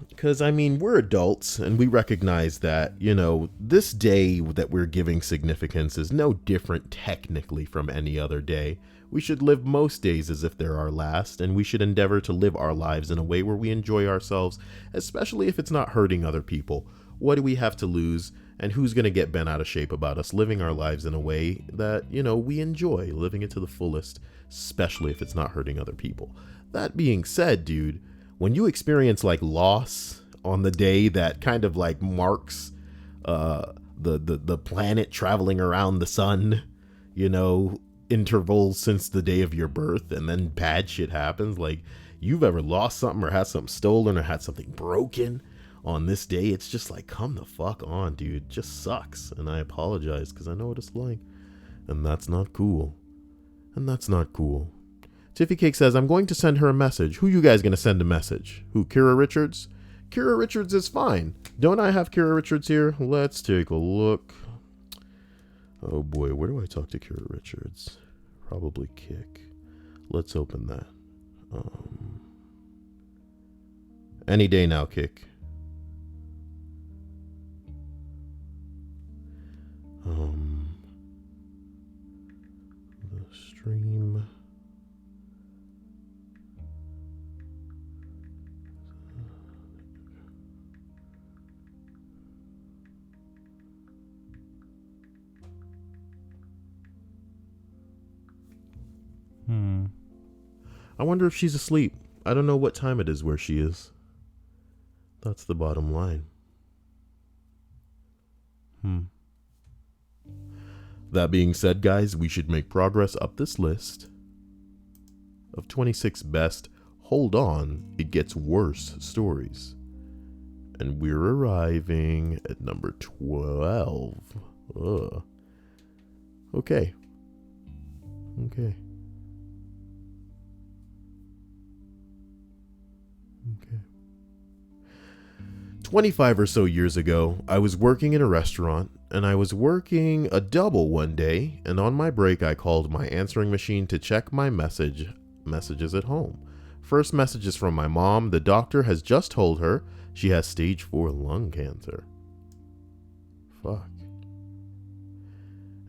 Because, I mean, we're adults and we recognize that, you know, this day that we're giving significance is no different technically from any other day. We should live most days as if they're our last, and we should endeavor to live our lives in a way where we enjoy ourselves, especially if it's not hurting other people. What do we have to lose, and who's going to get bent out of shape about us living our lives in a way that, you know, we enjoy, living it to the fullest, especially if it's not hurting other people. That being said, dude, when you experience like loss on the day that kind of like marks the planet traveling around the sun, you know, intervals since the day of your birth, and then bad shit happens, like you've ever lost something or had something stolen or had something broken on this day, it's just like, come the fuck on, dude. Just sucks. And I apologize because I know what it's like, and that's not cool. Tiffy Cake says, I'm going to send her a message. Who you guys going to send a message? Who, Kira Richards? Kira Richards is fine. Don't I have Kira Richards here? Let's take a look. Oh boy, where do I talk to Kira Richards? Probably Kick. Let's open that. Any day now, Kick. The stream. I wonder if she's asleep. I don't know what time it is where she is. That's the bottom line. That being said, guys, we should make progress up this list of 26 best, hold on, it gets worse stories. And we're arriving at number 12. Ugh. Okay. 25 or so years ago, I was working in a restaurant, and I was working a double one day, and on my break I called my answering machine to check my messages at home. First message is from my mom. The doctor has just told her she has stage 4 lung cancer. Fuck.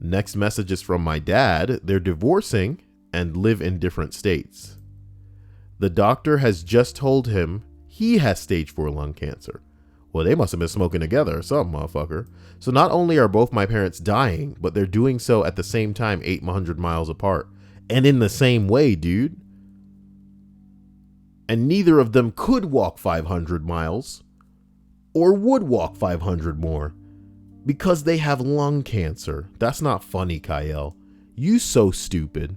Next message is from my dad. They're divorcing and live in different states. The doctor has just told him he has stage 4 lung cancer. Well, they must have been smoking together or something, motherfucker. So not only are both my parents dying, but they're doing so at the same time 800 miles apart. And in the same way, dude. And neither of them could walk 500 miles or would walk 500 more because they have lung cancer. That's not funny, Kyle. You so stupid.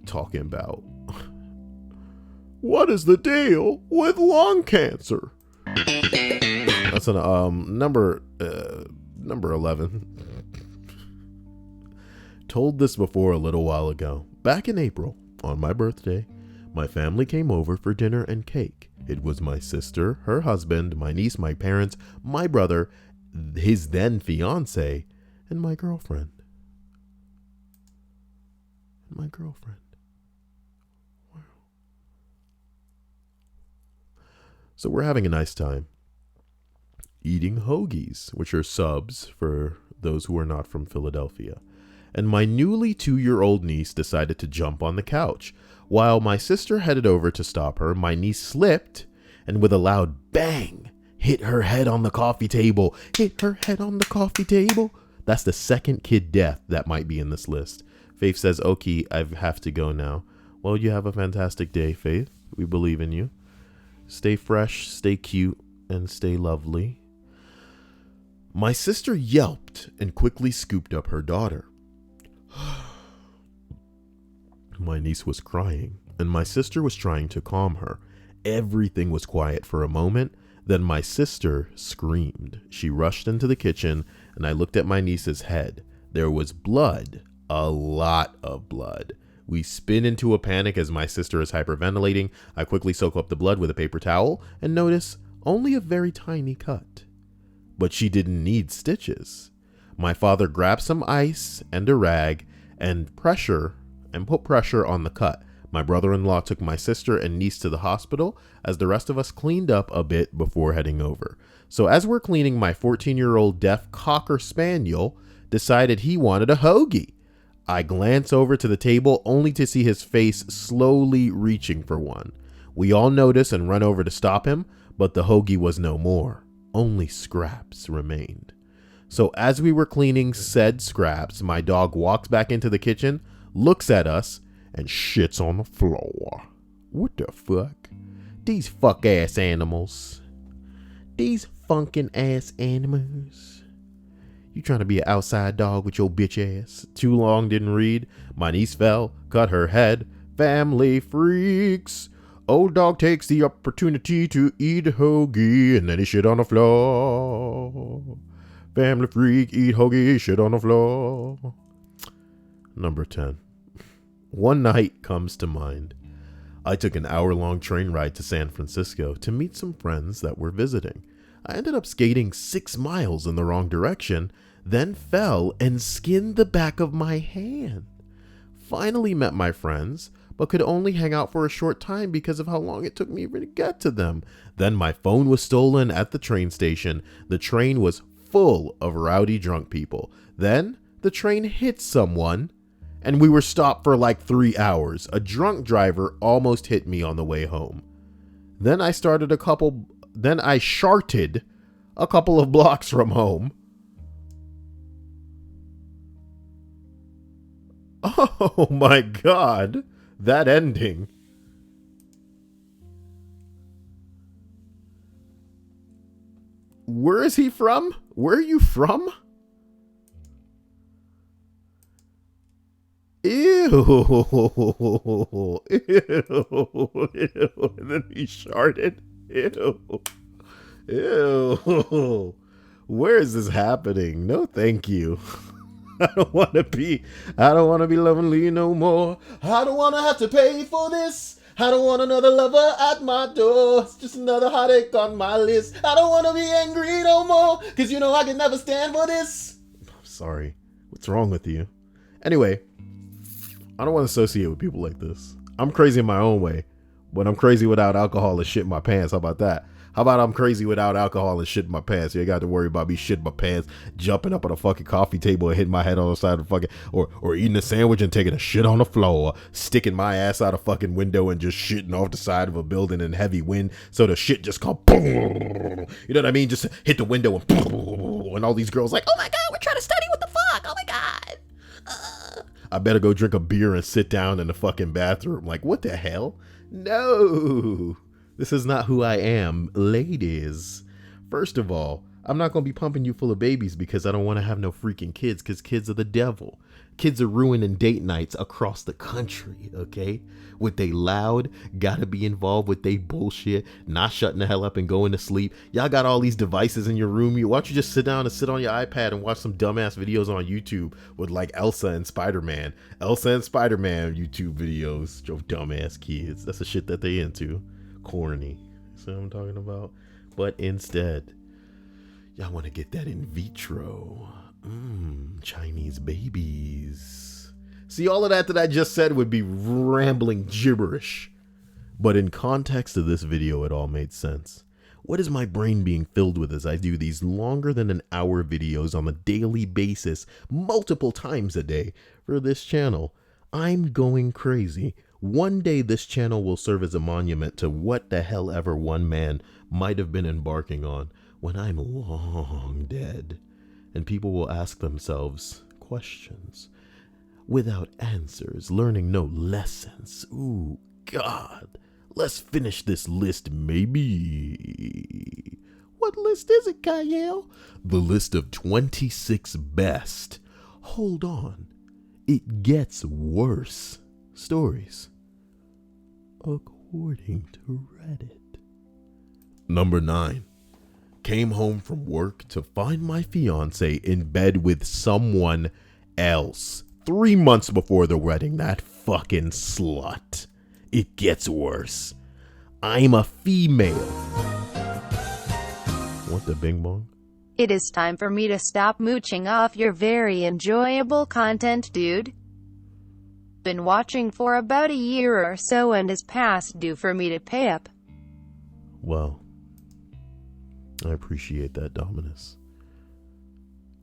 Talking about what is the deal with lung cancer? That's an number 11. Told this before a little while ago. Back in April, on my birthday, my family came over for dinner and cake. It was my sister, her husband, my niece, my parents, my brother, his then fiance, and my girlfriend. Wow. So we're having a nice time eating hoagies, which are subs for those who are not from Philadelphia. And my newly 2-year-old niece decided to jump on the couch. While my sister headed over to stop her, my niece slipped and with a loud bang, hit her head on the coffee table. That's the second kid death that might be in this list. Faith says, okay, I have to go now. Well, you have a fantastic day, Faith. We believe in you. Stay fresh, stay cute, and stay lovely. My sister yelped and quickly scooped up her daughter. My niece was crying, and my sister was trying to calm her. Everything was quiet for a moment. Then my sister screamed. She rushed into the kitchen, and I looked at my niece's head. There was blood, a lot of blood. We spin into a panic as my sister is hyperventilating. I quickly soak up the blood with a paper towel and notice only a very tiny cut. But she didn't need stitches. My father grabbed some ice and a rag and put pressure on the cut. My brother-in-law took my sister and niece to the hospital as the rest of us cleaned up a bit before heading over. So as we're cleaning, my 14-year-old deaf Cocker Spaniel decided he wanted a hoagie. I glance over to the table only to see his face slowly reaching for one. We all notice and run over to stop him, but the hoagie was no more. Only scraps remained. So as we were cleaning said scraps, my dog walks back into the kitchen, looks at us, and shits on the floor. What the fuck? These fuck ass animals. These funkin' ass animals. You trying to be an outside dog with your bitch ass? Too long didn't read. My niece fell, cut her head. Family freaks. Old dog takes the opportunity to eat a hoagie and then he shit on the floor. Family freak, eat hoagie, shit on the floor. Number 10. One night comes to mind. I took an hour-long train ride to San Francisco to meet some friends that were visiting. I ended up skating 6 miles in the wrong direction, then fell and skinned the back of my hand. Finally met my friends, but could only hang out for a short time because of how long it took me to get to them. Then my phone was stolen at the train station. The train was full of rowdy drunk people. Then the train hit someone, and we were stopped for like 3 hours. A drunk driver almost hit me on the way home. Then I sharted a couple of blocks from home. Oh my God, that ending. Where is he from? Where are you from? Ew. Ew. And then he sharted. Ew. Ew. Where is this happening? No, thank you. I don't want to be lonely no more. I don't want to have to pay for this. I don't want another lover at my door. It's just another heartache on my list. I don't want to be angry no more, cause you know I can never stand for this. I'm sorry. What's wrong with you? Anyway, I don't want to associate with people like this. I'm crazy in my own way, but I'm crazy without alcohol and shit in my pants. How about that? How about I'm crazy without alcohol and shit in my pants? You ain't got to worry about me shitting my pants, jumping up on a fucking coffee table and hitting my head on the side of the fucking, or eating a sandwich and taking a shit on the floor, sticking my ass out a fucking window and just shitting off the side of a building in heavy wind, so the shit just come, boom, you know what I mean? Just hit the window and boom, and all these girls like, oh my god, we're trying to study, what the fuck? Oh my god. I better go drink a beer and sit down in the fucking bathroom. Like, what the hell? No. This is not who I am, ladies. First of all, I'm not going to be pumping you full of babies because I don't want to have no freaking kids, because kids are the devil. Kids are ruining date nights across the country, okay? With they loud, gotta be involved with they bullshit, not shutting the hell up and going to sleep. Y'all got all these devices in your room. Why don't you just sit down and sit on your iPad and watch some dumbass videos on YouTube with like Elsa and Spider-Man. Elsa and Spider-Man YouTube videos. Your dumbass kids. That's the shit that they into. Corny. See what I'm talking about? But instead, y'all want to get that in vitro. Chinese babies. See, all of that I just said would be rambling gibberish. But in context of this video, it all made sense. What is my brain being filled with as I do these longer than an hour videos on a daily basis, multiple times a day for this channel? I'm going crazy. One day this channel will serve as a monument to what the hell ever one man might have been embarking on when I'm long dead. And people will ask themselves questions without answers, learning no lessons. Ooh, God. Let's finish this list, maybe. What list is it, Kyle? The list of 26 best. Hold on. It gets worse. Stories. According to Reddit. Number 9. Came home from work to find my fiance in bed with someone else 3 months before the wedding. That fucking slut. It gets worse. I'm a female. What the bing bong? It is time for me to stop mooching off your very enjoyable content, dude. Been watching for about a year or so and is past due for me to pay up. Well, I appreciate that, Dominus.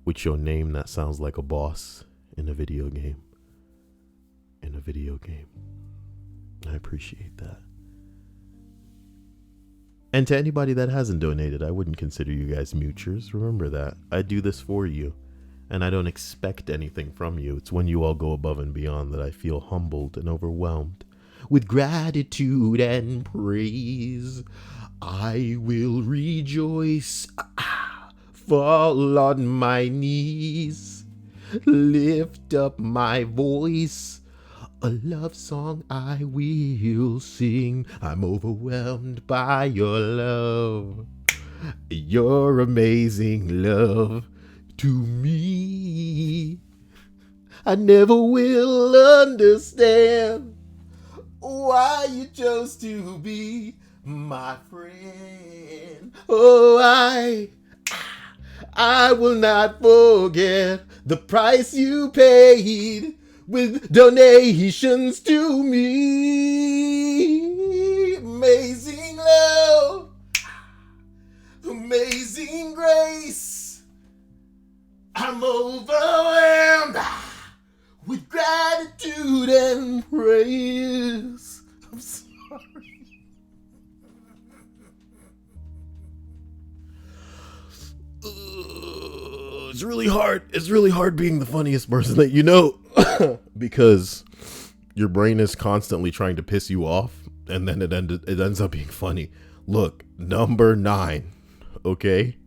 With your name that sounds like a boss in a video game. In a video game. I appreciate that. And to anybody that hasn't donated, I wouldn't consider you guys moochers. Remember that. I do this for you. And I don't expect anything from you. It's when you all go above and beyond that I feel humbled and overwhelmed. With gratitude and praise, I will rejoice, fall on my knees, lift up my voice, a love song I will sing. I'm overwhelmed by your love, your amazing love to me. I never will understand why you chose to be my friend. Oh, I will not forget the price you paid with donations to me. Amazing love, amazing grace. I'm overwhelmed with gratitude and praise. I'm sorry. It's really hard. It's really hard being the funniest person that you know because your brain is constantly trying to piss you off and then it ends up being funny. Look, number 9, okay?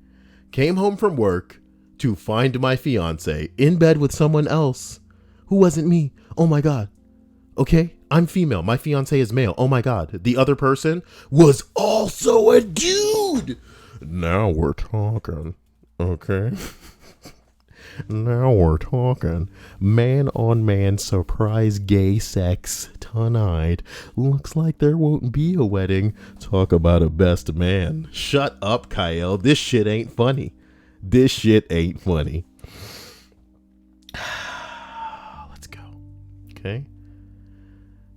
Came home from work to find my fiance in bed with someone else Who wasn't me? Oh my God. Okay, I'm female. My fiance is male. Oh my God. The other person was also a dude. Now we're talking. Okay. Now we're talking. Man on man surprise gay sex tonight. Looks like there won't be a wedding. Talk about a best man. Shut up, Kyle. This shit ain't funny. This shit ain't funny. Let's go. Okay.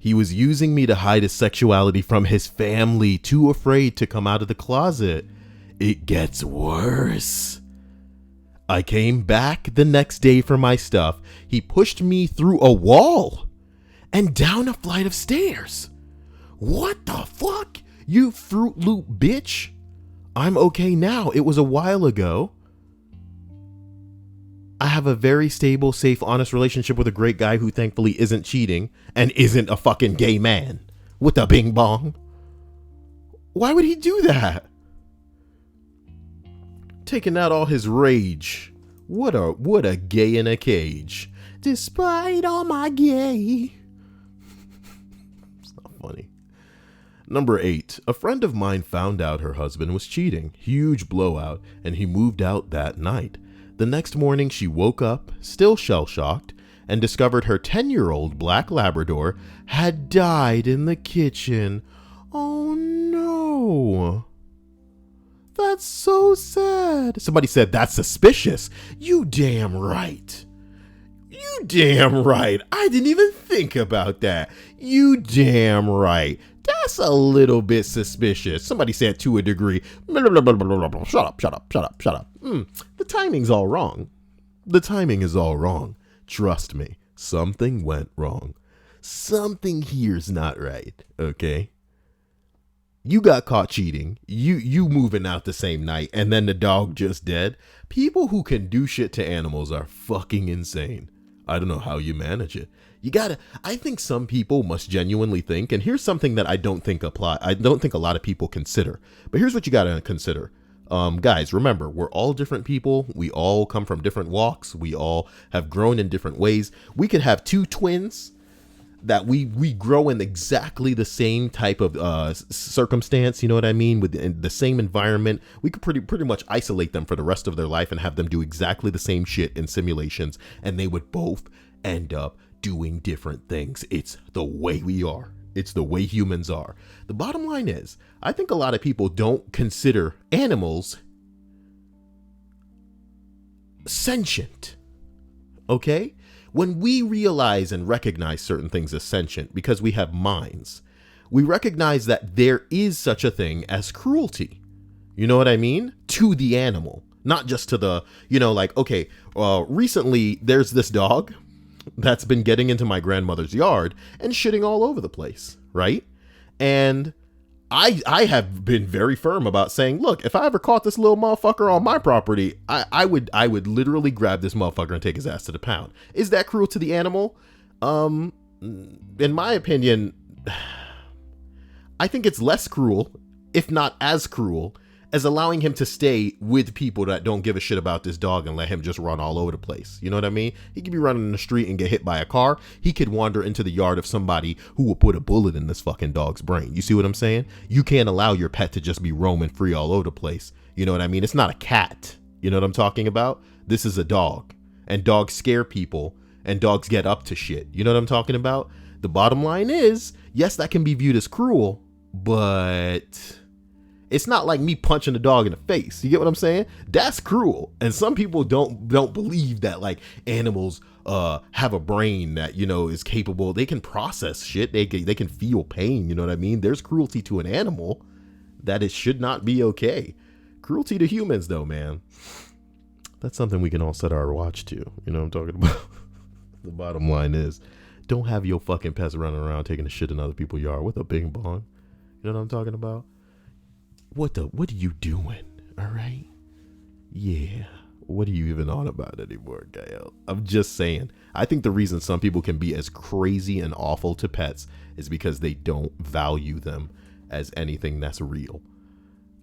He was using me to hide his sexuality from his family, too afraid to come out of the closet. It gets worse. I came back the next day for my stuff. He pushed me through a wall and down a flight of stairs. What the fuck? You Fruit Loop bitch. I'm okay now. It was a while ago. I have a very stable, safe, honest relationship with a great guy who thankfully isn't cheating and isn't a fucking gay man with a bing bong. Why would he do that? Taking out all his rage. What a gay in a cage. Despite all my gay. It's not funny. Number 8. A friend of mine found out her husband was cheating. Huge blowout, and he moved out that night. The next morning she woke up, still shell-shocked, and discovered her 10-year-old black Labrador had died in the kitchen. Oh no. That's so sad. Somebody said, that's suspicious. You damn right. You damn right. I didn't even think about that. You damn right. That's a little bit suspicious. Somebody said to a degree. Shut up. The timing's all wrong. The timing is all wrong. Trust me. Something went wrong. Something here's not right. Okay? You got caught cheating. You moving out the same night, and then the dog just dead. People who can do shit to animals are fucking insane. I don't know how you manage it. I think some people must genuinely think, and here's something that I don't think a lot of people consider. But here's what you gotta consider. Guys, remember, we're all different people. We all come from different walks. We all have grown in different ways. We could have two twins that we grow in exactly the same type of circumstance, you know what I mean, with the same environment. We could pretty much isolate them for the rest of their life and have them do exactly the same shit in simulations, and they would both end up doing different things. It's the way we are. It's the way humans are. The bottom line is, I think a lot of people don't consider animals sentient. Okay? When we realize and recognize certain things as sentient because we have minds, we recognize that there is such a thing as cruelty. You know what I mean? To the animal, not just to the, okay, recently there's this dog that's been getting into my grandmother's yard and shitting all over the place, right? And I have been very firm about saying, look, if I ever caught this little motherfucker on my property, I would literally grab this motherfucker and take his ass to the pound. Is that cruel to the animal? In my opinion, I think it's less cruel, if not as cruel, as allowing him to stay with people that don't give a shit about this dog and let him just run all over the place. You know what I mean? He could be running in the street and get hit by a car. He could wander into the yard of somebody who will put a bullet in this fucking dog's brain. You see what I'm saying? You can't allow your pet to just be roaming free all over the place. You know what I mean? It's not a cat. You know what I'm talking about? This is a dog. And dogs scare people. And dogs get up to shit. You know what I'm talking about? The bottom line is, yes, that can be viewed as cruel, but it's not like me punching a dog in the face. You get what I'm saying? That's cruel. And some people don't believe that like animals have a brain that, is capable. They can process shit. They can feel pain. You know what I mean? There's cruelty to an animal that it should not be okay. Cruelty to humans though, man. That's something we can all set our watch to. You know what I'm talking about? The bottom line is, don't have your fucking pets running around taking a shit in other people's yard with a bing bong. You know what I'm talking about? What are you doing? All right. Yeah. What are you even on about anymore, Gael? I'm just saying. I think the reason some people can be as crazy and awful to pets is because they don't value them as anything that's real.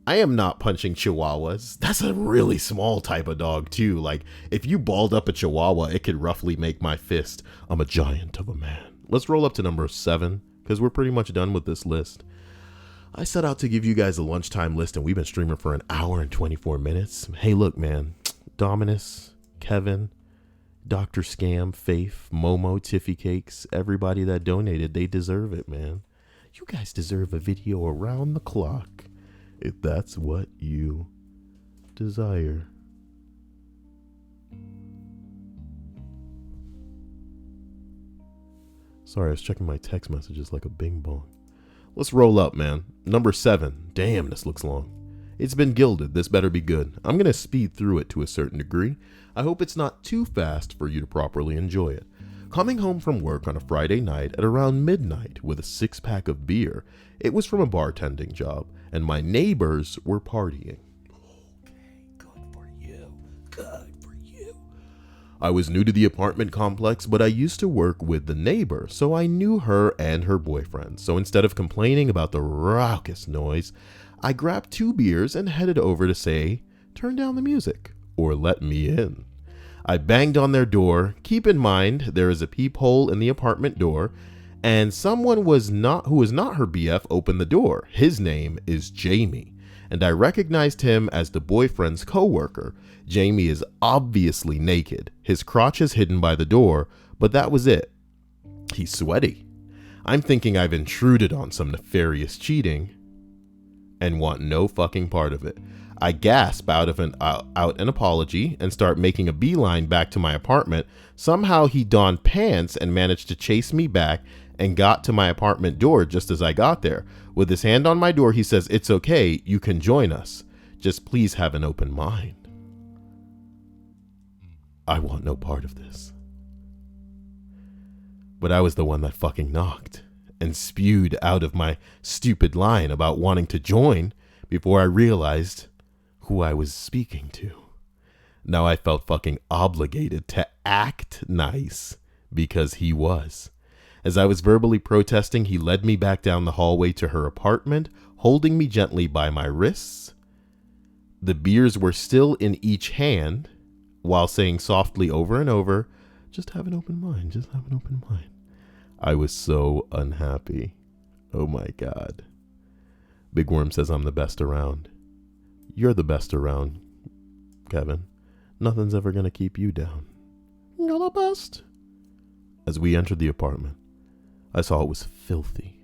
I am not punching chihuahuas. That's a really small type of dog too. Like if you balled up a chihuahua, it could roughly make my fist. I'm a giant of a man. Let's roll up to number 7 because we're pretty much done with this list. I set out to give you guys a lunchtime list and we've been streaming for an hour and 24 minutes. Hey, look, man. Dominus, Kevin, Dr. Scam, Faith, Momo, Tiffy Cakes, everybody that donated, they deserve it, man. You guys deserve a video around the clock if that's what you desire. Sorry, I was checking my text messages like a bing bong. Let's roll up, man. Number 7. Damn, this looks long. It's been gilded. This better be good. I'm going to speed through it to a certain degree. I hope it's not too fast for you to properly enjoy it. Coming home from work on a Friday night at around midnight with a 6-pack of beer, it was from a bartending job, and my neighbors were partying. Okay, good for you. Good for you. I was new to the apartment complex, but I used to work with the neighbor, so I knew her and her boyfriend. So instead of complaining about the raucous noise, I grabbed 2 beers and headed over to say, turn down the music, or let me in. I banged on their door. Keep in mind, there is a peephole in the apartment door, and someone who was not her BF opened the door. His name is Jamie, and I recognized him as the boyfriend's coworker. Jamie is obviously naked. His crotch is hidden by the door, but that was it. He's sweaty. I'm thinking I've intruded on some nefarious cheating and want no fucking part of it. I gasp out an apology and start making a beeline back to my apartment. Somehow he donned pants and managed to chase me back and got to my apartment door just as I got there. With his hand on my door, he says, "It's okay, you can join us. Just please have an open mind." I want no part of this. But I was the one that fucking knocked and spewed out of my stupid line about wanting to join before I realized who I was speaking to. Now I felt fucking obligated to act nice because he was. As I was verbally protesting, he led me back down the hallway to her apartment, holding me gently by my wrists. The beers were still in each hand, while saying softly over and over, "Just have an open mind, just have an open mind." I was so unhappy. Oh my God. Big Worm says I'm the best around. You're the best around, Kevin. Nothing's ever going to keep you down. You're the best. As we entered the apartment, I saw it was filthy.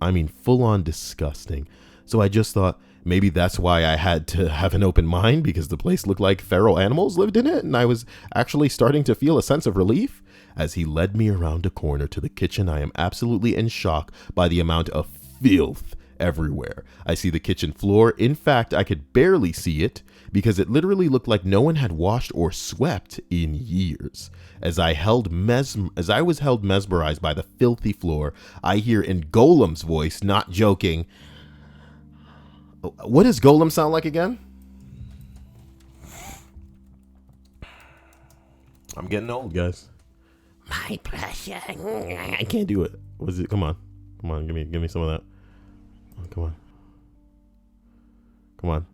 I mean, full on disgusting. So I just thought maybe that's why I had to have an open mind, because the place looked like feral animals lived in it, and I was actually starting to feel a sense of relief. As he led me around a corner to the kitchen, I am absolutely in shock by the amount of filth everywhere. I see the kitchen floor. In fact, I could barely see it because it literally looked like no one had washed or swept in years. As I was held mesmerized by the filthy floor, I hear in Golem's voice, not joking. What does Golem sound like again? I'm getting old, guys. My precious. I can't do it. What is it? Come on. Give me some of that. Oh, come on.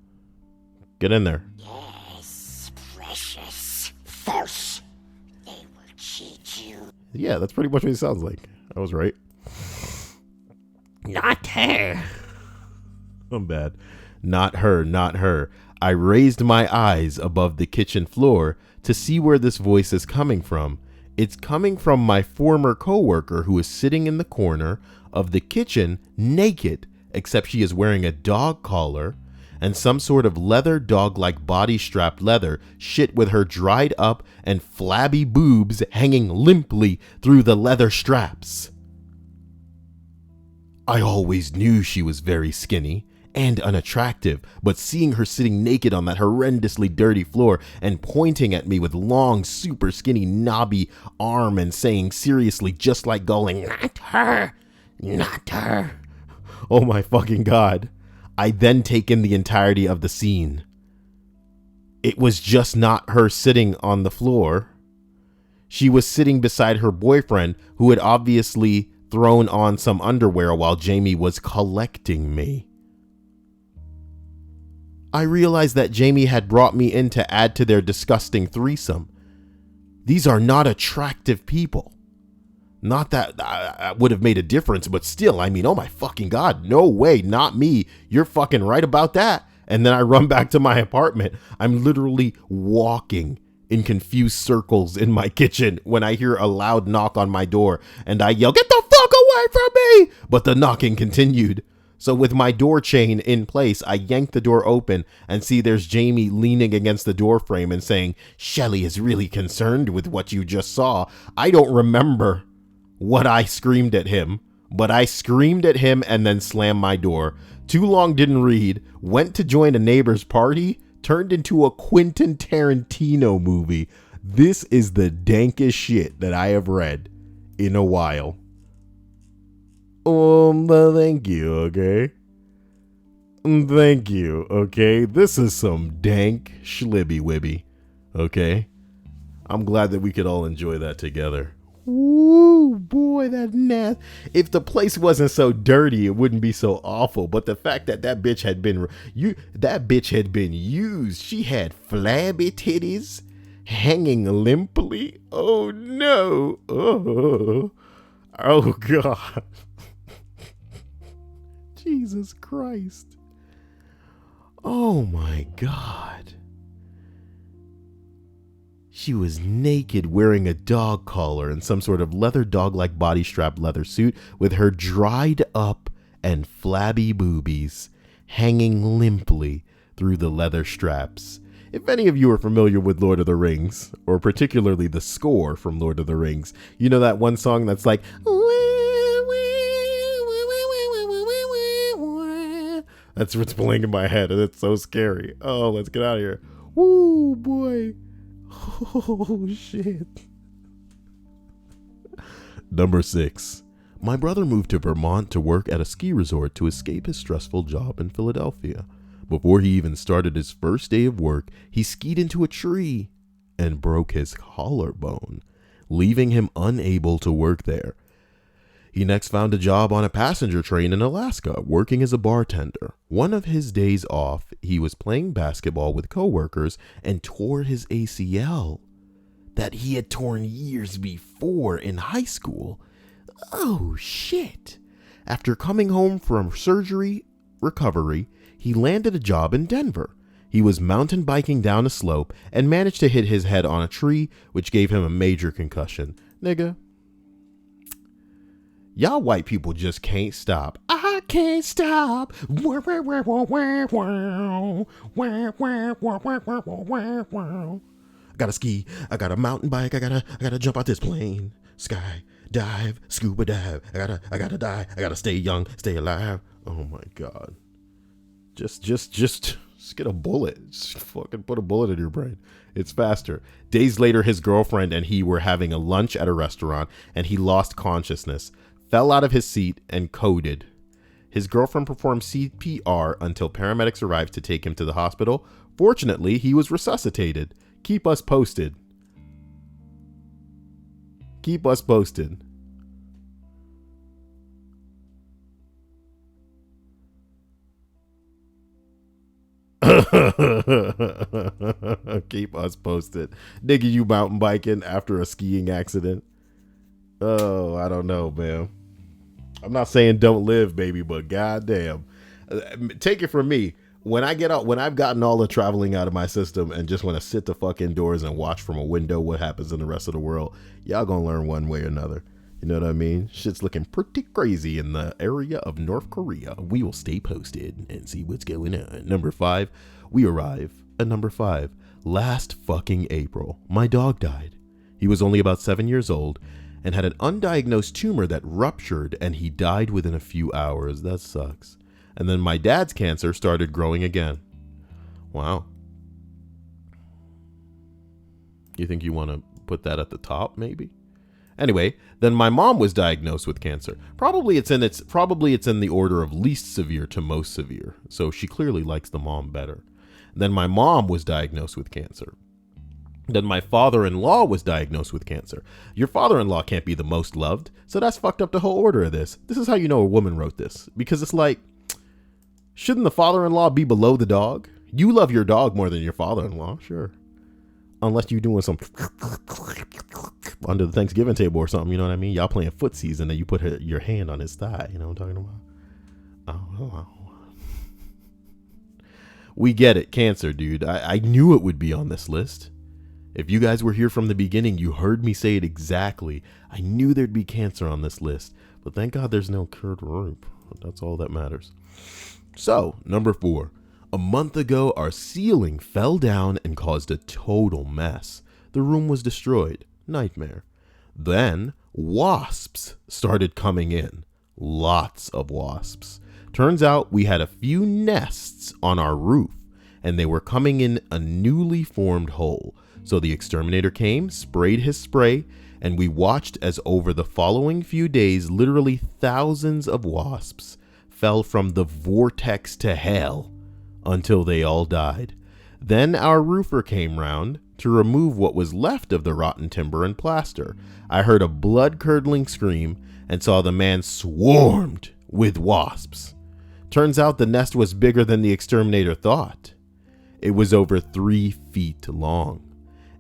Get in there. Yes, precious. False. They will cheat you. Yeah, that's pretty much what he sounds like. I was right. Not her. I'm bad. Not her, not her. I raised my eyes above the kitchen floor to see where this voice is coming from. It's coming from my former coworker who is sitting in the corner of the kitchen naked, except she is wearing a dog collar and some sort of leather dog-like body-strapped leather shit with her dried up and flabby boobs hanging limply through the leather straps. I always knew she was very skinny and unattractive, but seeing her sitting naked on that horrendously dirty floor and pointing at me with long, super skinny, knobby arm and saying seriously, just like Golem, "Not her, not her." Oh my fucking God. I then take in the entirety of the scene. It was just not her sitting on the floor. She was sitting beside her boyfriend, who had obviously thrown on some underwear while Jamie was collecting me. I realized that Jamie had brought me in to add to their disgusting threesome. These are not attractive people. Not that I would have made a difference, but still, I mean, oh my fucking God, no way, not me. You're fucking right about that. And then I run back to my apartment. I'm literally walking in confused circles in my kitchen when I hear a loud knock on my door and I yell, "Get the fuck away from me!" But the knocking continued. So with my door chain in place, I yank the door open and see there's Jamie leaning against the door frame and saying, "Shelly is really concerned with what you just saw." I don't remember what I screamed at him, but I screamed at him and then slammed my door. Too long didn't read, went to join a neighbor's party, turned into a Quentin Tarantino movie. This is the dankest shit that I have read in a while. Thank you, okay? Thank you, okay? This is some dank schlibby wibby, okay? I'm glad that we could all enjoy that together. Woo, boy, that nasty. If the place wasn't so dirty, it wouldn't be so awful. But the fact that that bitch had been used. She had flabby titties hanging limply. Oh no. Oh God. Jesus Christ. Oh my God. She was naked, wearing a dog collar and some sort of leather dog-like body strap leather suit with her dried up and flabby boobies hanging limply through the leather straps. If any of you are familiar with Lord of the Rings, or particularly the score from Lord of the Rings, you know that one song that's like, that's what's playing in my head, and it's so scary. Oh, let's get out of here. Woo, boy. Oh, shit. Number 6. My brother moved to Vermont to work at a ski resort to escape his stressful job in Philadelphia. Before he even started his first day of work, he skied into a tree and broke his collarbone, leaving him unable to work there. He next found a job on a passenger train in Alaska, working as a bartender. One of his days off, he was playing basketball with coworkers and tore his ACL that he had torn years before in high school. Oh, shit. After coming home from surgery recovery, he landed a job in Denver. He was mountain biking down a slope and managed to hit his head on a tree, which gave him a major concussion. Nigga. Y'all white people just can't stop. I can't stop. I gotta ski. I gotta mountain bike. I gotta jump out this plane. Sky dive, scuba dive. I gotta die. I gotta stay young, stay alive. Oh my God. Just get a bullet. Just fucking put a bullet in your brain. It's faster. Days later, his girlfriend and he were having a lunch at a restaurant and he lost consciousness, fell out of his seat and coded. His girlfriend performed CPR until paramedics arrived to take him to the hospital. Fortunately, he was resuscitated. Keep us posted. Keep us posted. Keep us posted. Nigga, you mountain biking after a skiing accident? Oh, I don't know, man. I'm not saying don't live, baby, but goddamn. Take it from me. When I get out, when I've gotten all the traveling out of my system and just want to sit the fuck indoors and watch from a window what happens in the rest of the world, y'all gonna learn one way or another. You know what I mean? Shit's looking pretty crazy in the area of North Korea. We will stay posted and see what's going on. Number 5, we arrive at number 5. Last fucking April, my dog died. He was only about 7 years old and had an undiagnosed tumor that ruptured, and he died within a few hours. That sucks. And then my dad's cancer started growing again. Wow. You think you want to put that at the top, maybe? Anyway, then my mom was diagnosed with cancer. Probably it's in the order of least severe to most severe. So she clearly likes the mom better. Then my mom was diagnosed with cancer. Then my father-in-law was diagnosed with cancer. Your father-in-law can't be the most loved, so that's fucked up the whole order of this. This is how you know a woman wrote this. Because it's like, shouldn't the father-in-law be below the dog? You love your dog more than your father-in-law, sure. Unless you're doing some under the Thanksgiving table or something, you know what I mean? Y'all playing footsies and then you put your hand on his thigh, you know what I'm talking about? Oh. We get it, cancer, dude. I knew it would be on this list. If you guys were here from the beginning, you heard me say it exactly. I knew there'd be cancer on this list, but thank God there's no Kurt Rupp. That's all that matters. So, number 4. A month ago, our ceiling fell down and caused a total mess. The room was destroyed. Nightmare. Then, wasps started coming in. Lots of wasps. Turns out we had a few nests on our roof, and they were coming in a newly formed hole. So the exterminator came, sprayed his spray, and we watched as over the following few days, literally thousands of wasps fell from the vortex to hell until they all died. Then our roofer came round to remove what was left of the rotten timber and plaster. I heard a blood-curdling scream and saw the man swarmed with wasps. Turns out the nest was bigger than the exterminator thought. It was over 3 feet long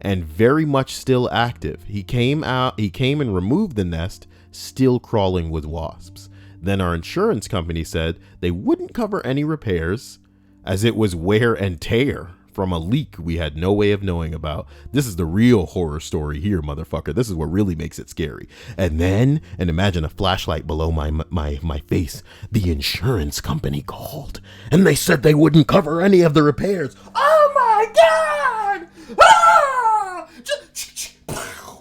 and very much still active. He came and removed the nest, still crawling with wasps. Then our insurance company said they wouldn't cover any repairs as it was wear and tear from a leak we had no way of knowing about. This is the real horror story here, motherfucker. This is what really makes it scary. And imagine a flashlight below my face. The insurance company called and they said they wouldn't cover any of the repairs. Oh my God! Ah!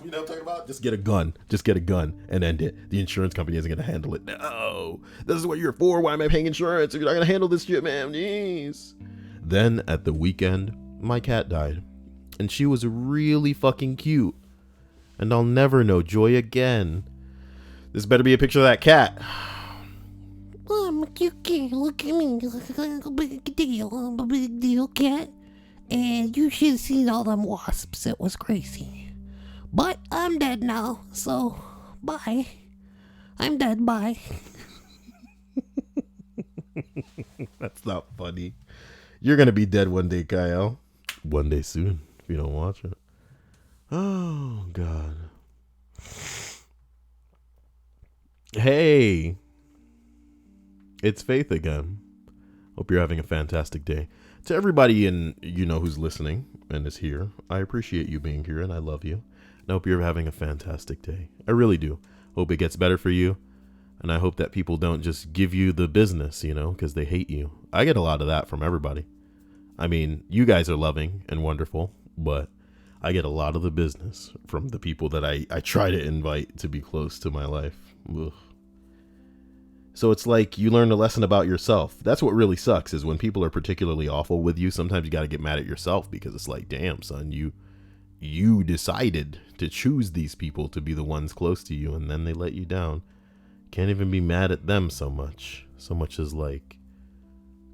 You know what I'm talking about? Just get a gun and end it. The insurance company isn't going to handle it. No, this is what you're for. Why am I paying insurance if you're not going to handle this shit, man? Jeez. Then at the weekend, my cat died, and she was really fucking cute, and I'll never know joy again. This better be a picture of that cat. I'm a cute cat. Look at me. I'm a big deal. I'm a big deal cat. And you should have seen all them wasps. It was crazy. But I'm dead now, so bye. I'm dead, bye. That's not funny. You're going to be dead one day, Kyle. One day soon, if you don't watch it. Oh, God. Hey. It's Faith again. Hope you're having a fantastic day. To everybody who's listening and is here, I appreciate you being here and I love you. I hope you're having a fantastic day. I really do. Hope it gets better for you. And I hope that people don't just give you the business, because they hate you. I get a lot of that from everybody. I mean, you guys are loving and wonderful, but I get a lot of the business from the people that I try to invite to be close to my life. Ugh. So it's like you learn a lesson about yourself. That's what really sucks is when people are particularly awful with you. Sometimes you got to get mad at yourself because it's like, damn, son, you decided to choose these people to be the ones close to you, and then they let you down. Can't even be mad at them so much as like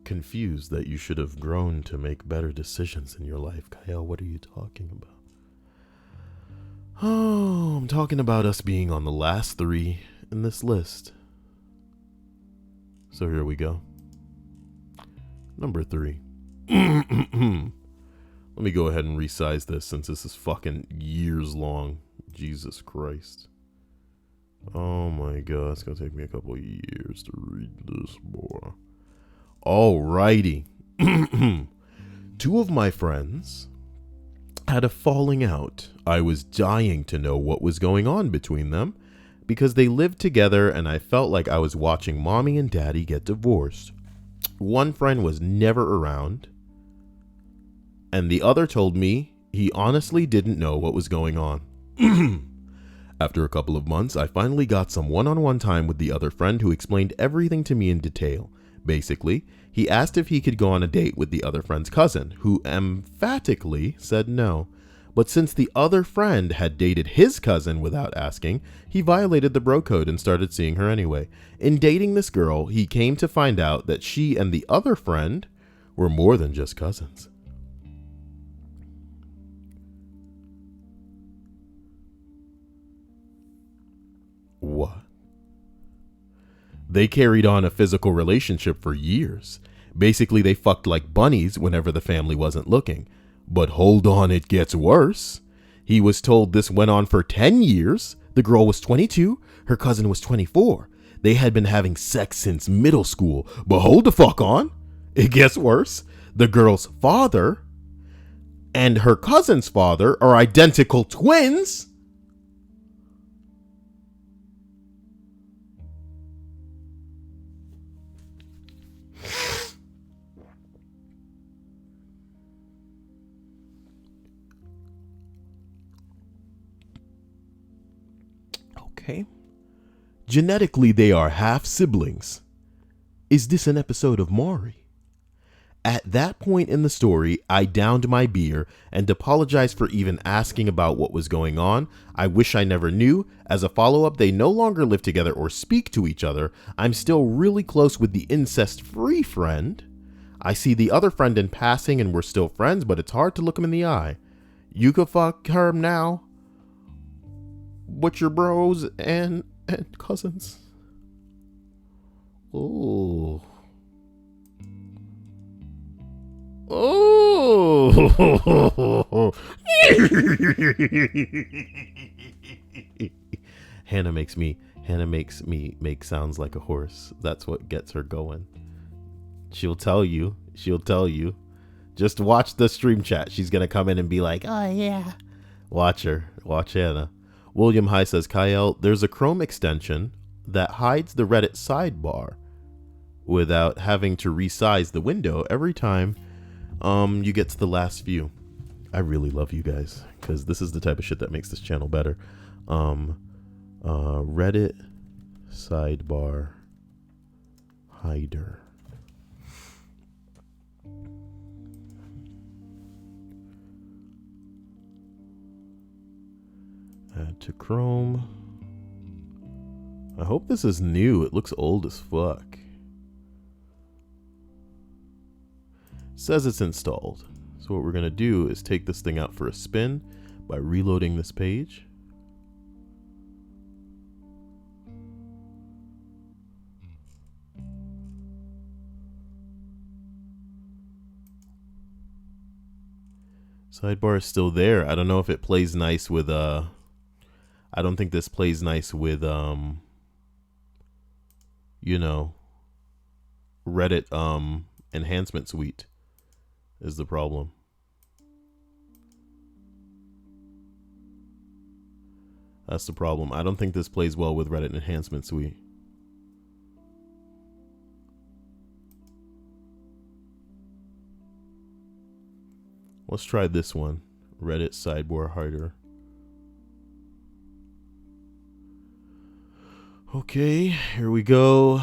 confused that you should have grown to make better decisions in your life. Kyle, what are you talking about? Oh, I'm talking about us being on the last 3 in this list. So here we go. Number 3. Let me go ahead and resize this since this is fucking years long. Jesus Christ. Oh my God, it's gonna take me a couple of years to read this, boy. Alrighty. 2 of my friends had a falling out. I was dying to know what was going on between them because they lived together and I felt like I was watching mommy and daddy get divorced. One friend was never around, and the other told me he honestly didn't know what was going on. After a couple of months, I finally got some one-on-one time with the other friend who explained everything to me in detail. Basically, he asked if he could go on a date with the other friend's cousin, who emphatically said no. But since the other friend had dated his cousin without asking, he violated the bro code and started seeing her anyway. In dating this girl, he came to find out that she and the other friend were more than just cousins. What? They carried on a physical relationship for years. Basically, they fucked like bunnies whenever the family wasn't looking. But hold on, it gets worse. He was told this went on for 10 years. The girl was 22, her cousin was 24. They had been having sex since middle school. But hold the fuck on. It gets worse. The girl's father and her cousin's father are identical twins. Okay. Genetically, they are half siblings. Is this an episode of Maury? At that point in the story, I downed my beer and apologized for even asking about what was going on. I wish I never knew. As a follow-up, they no longer live together or speak to each other. I'm still really close with the incest-free friend. I see the other friend in passing and we're still friends, but it's hard to look him in the eye. You could fuck her now. But your bros and cousins. Oh. Oh. Hannah makes me make sounds like a horse. That's what gets her going. She'll tell you. Just watch the stream chat. She's gonna come in and be like, Oh, yeah. watch her. Watch Hannah. William High says, Kyle, there's a Chrome extension that hides the Reddit sidebar without having to resize the window every time you get to the last view. I really love you guys because this is the type of shit that makes this channel better. Reddit sidebar hider. Add to Chrome. I hope this is new. It looks old as fuck. Says it's installed. So what we're going to do is take this thing out for a spin by reloading this page. Sidebar is still there. I don't know if it plays nice with I don't think this plays nice with you know, Reddit enhancement suite is the problem. That's the problem. I don't think this plays well with Reddit enhancement suite. Let's try this one. Reddit sidebar hider. Okay, here we go.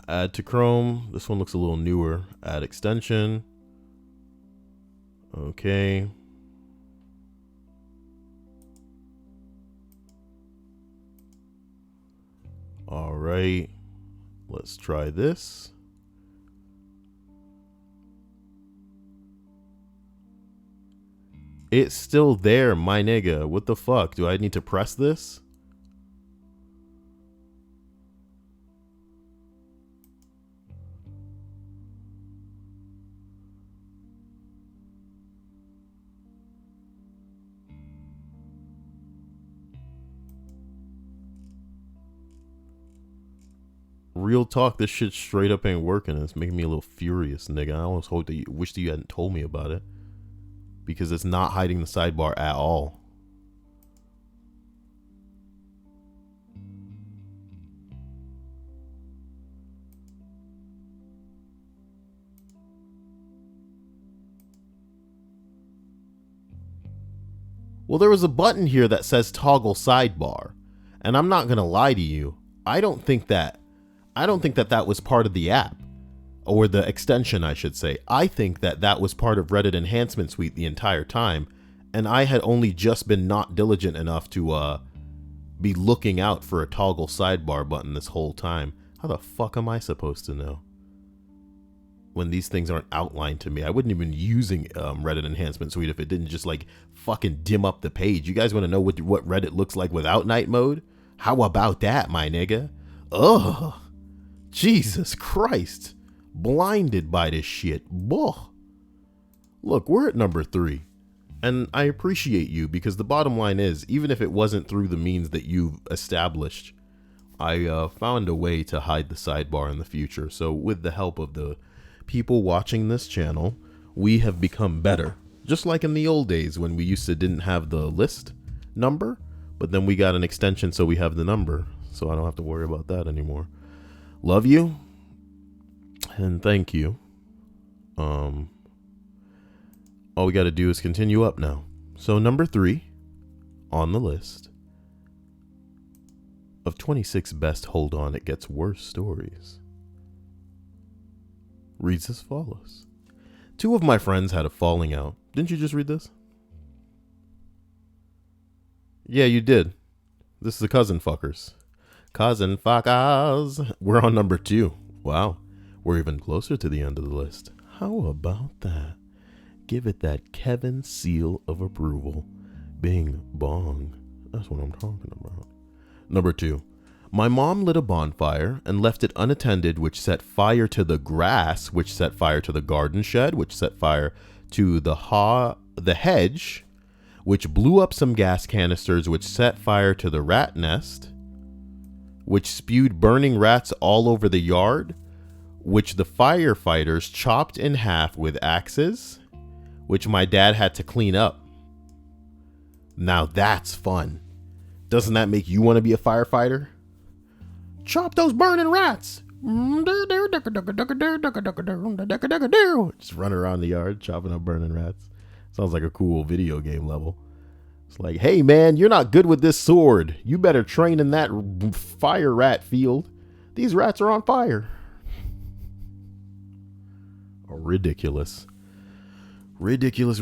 Add to Chrome. This one looks a little newer. Add extension. Okay. All right. Let's try this. It's still there, my nigga. What the fuck? Do I need to press this? Real talk, this shit straight up ain't working. It's making me a little furious, nigga. I almost wish that you hadn't told me about it. Because it's not hiding the sidebar at all. Well, there was a button here that says toggle sidebar. And I'm not gonna lie to you. I don't think that was part of the app. Or the extension, I should say. I think that was part of Reddit Enhancement Suite the entire time, and I had only just been not diligent enough to be looking out for a toggle sidebar button this whole time. How the fuck am I supposed to know when these things aren't outlined to me? I wouldn't even using Reddit Enhancement Suite if it didn't just like fucking dim up the page. You guys want to know what Reddit looks like without night mode? How about that, my nigga? Ugh, Jesus Christ. blinded by this shit. Boh. Look, we're at number 3. And I appreciate you because the bottom line is, even if it wasn't through the means that you've established, I found a way to hide the sidebar in the future. So with the help of the people watching this channel, we have become better. Just like in the old days when we didn't have the list number, but then we got an extension so we have the number. So I don't have to worry about that anymore. Love you. And thank you. All we got to do is continue up now. So number 3 on the list of 26 best hold on, it gets worse stories reads as follows. 2 of my friends had a falling out. Didn't you just read this? Yeah, you did. This is the cousin fuckers. Cousin fuckers. We're on number 2. Wow. We're even closer to the end of the list. How about that? Give it that Kevin seal of approval. Bing bong. That's what I'm talking about. Number 2. My mom lit a bonfire and left it unattended, which set fire to the grass, which set fire to the garden shed, which set fire to the hedge, which blew up some gas canisters, which set fire to the rat nest, which spewed burning rats all over the yard, which the firefighters chopped in half with axes, which my dad had to clean up. Now that's fun. Doesn't that make you want to be a firefighter? Chop those burning rats. Just run around the yard chopping up burning rats. Sounds like a cool video game level. It's like, hey man, you're not good with this sword. You better train in that fire rat field. These rats are on fire. Ridiculous. Ridiculous.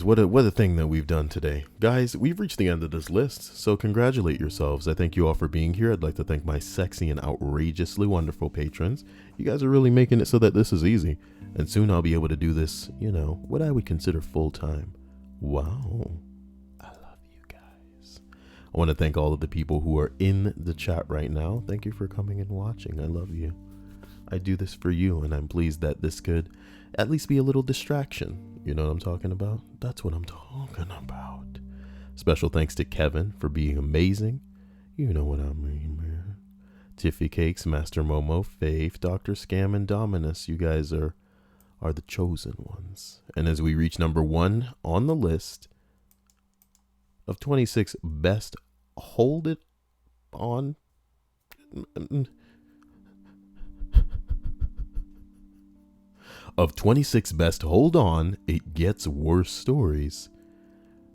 What a thing that we've done today. Guys, we've reached the end of this list, so congratulate yourselves. I thank you all for being here. I'd like to thank my sexy and outrageously wonderful patrons. You guys are really making it so that this is easy. And soon I'll be able to do this, what I would consider full time. Wow. I love you guys. I want to thank all of the people who are in the chat right now. Thank you for coming and watching. I love you. I do this for you, and I'm pleased that this could at least be a little distraction. You know what I'm talking about? That's what I'm talking about. Special thanks to Kevin for being amazing. You know what I mean, man. Tiffy Cakes, Master Momo, Faith, Dr. Scam, and Dominus. You guys are the chosen ones. And as we reach number 1 on the list of 26 best hold it on... Of 26 best hold on, it gets worse stories.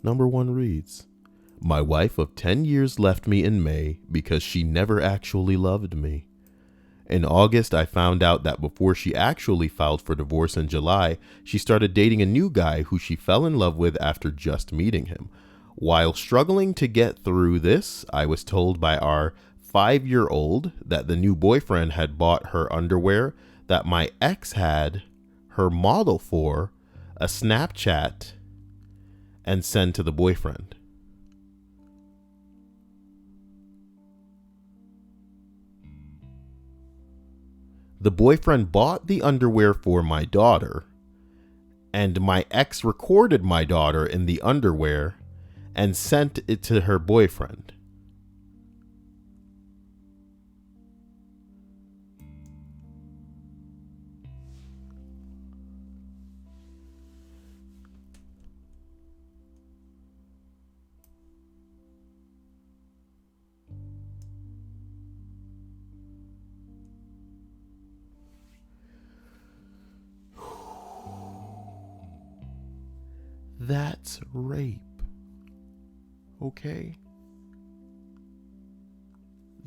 Number 1 reads, my wife of 10 years left me in May because she never actually loved me. In August, I found out that before she actually filed for divorce in July, she started dating a new guy who she fell in love with after just meeting him. While struggling to get through this, I was told by our 5-year-old that the new boyfriend had bought her underwear that my ex had her model for a Snapchat and send to the boyfriend. The boyfriend bought the underwear for my daughter, and my ex recorded my daughter in the underwear and sent it to her boyfriend. That's rape. Okay?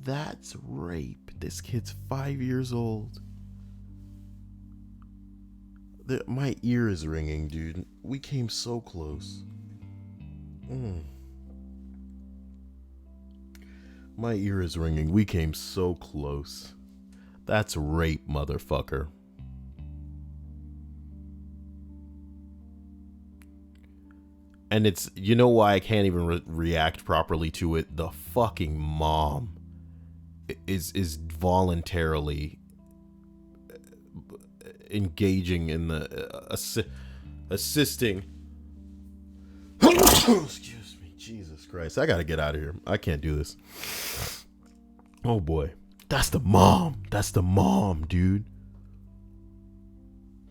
That's rape. This kid's 5 years old. My ear is ringing, dude. We came so close. My ear is ringing. We came so close. That's rape, motherfucker. And it's, you know why I can't even react properly to it? The fucking mom is voluntarily engaging in the assisting. Excuse me, Jesus Christ! I gotta get out of here. I can't do this. Oh boy, that's the mom. That's the mom, dude.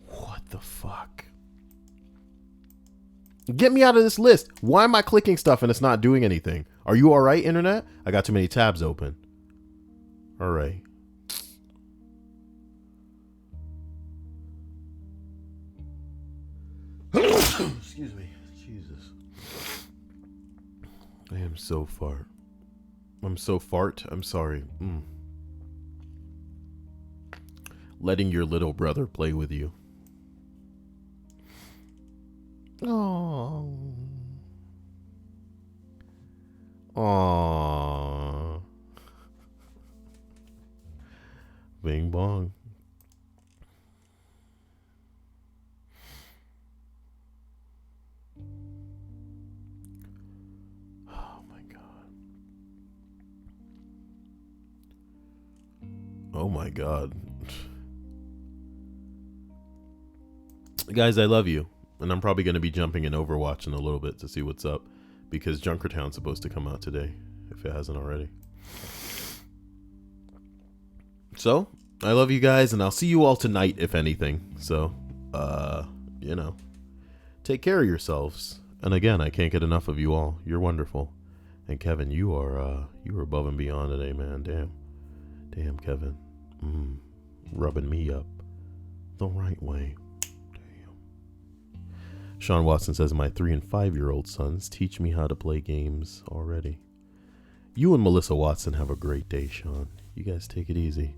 What the fuck? Get me out of this list. Why am I clicking stuff and it's not doing anything? Are you all right, internet? I got too many tabs open. All right. Excuse me. Jesus. I am so fart. I'm so fart. I'm sorry. Letting your little brother play with you. Oh. Aww. Bing bong. Oh my God. Oh my God. Guys, I love you. And I'm probably going to be jumping in Overwatch in a little bit to see what's up. Because Junkertown's supposed to come out today. If it hasn't already. So, I love you guys. And I'll see you all tonight, if anything. So, you know. Take care of yourselves. And again, I can't get enough of you all. You're wonderful. And Kevin, you are above and beyond today, man. Damn, Kevin. Rubbing me up the right way. Sean Watson says, my 3 and 5-year-old sons teach me how to play games already. You and Melissa Watson have a great day, Sean. You guys take it easy.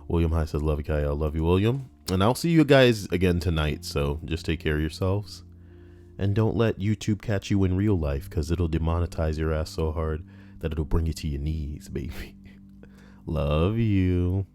William High says, love you, Kyle. Love you, William. And I'll see you guys again tonight. So just take care of yourselves. And don't let YouTube catch you in real life, because it'll demonetize your ass so hard that it'll bring you to your knees, baby. Love you.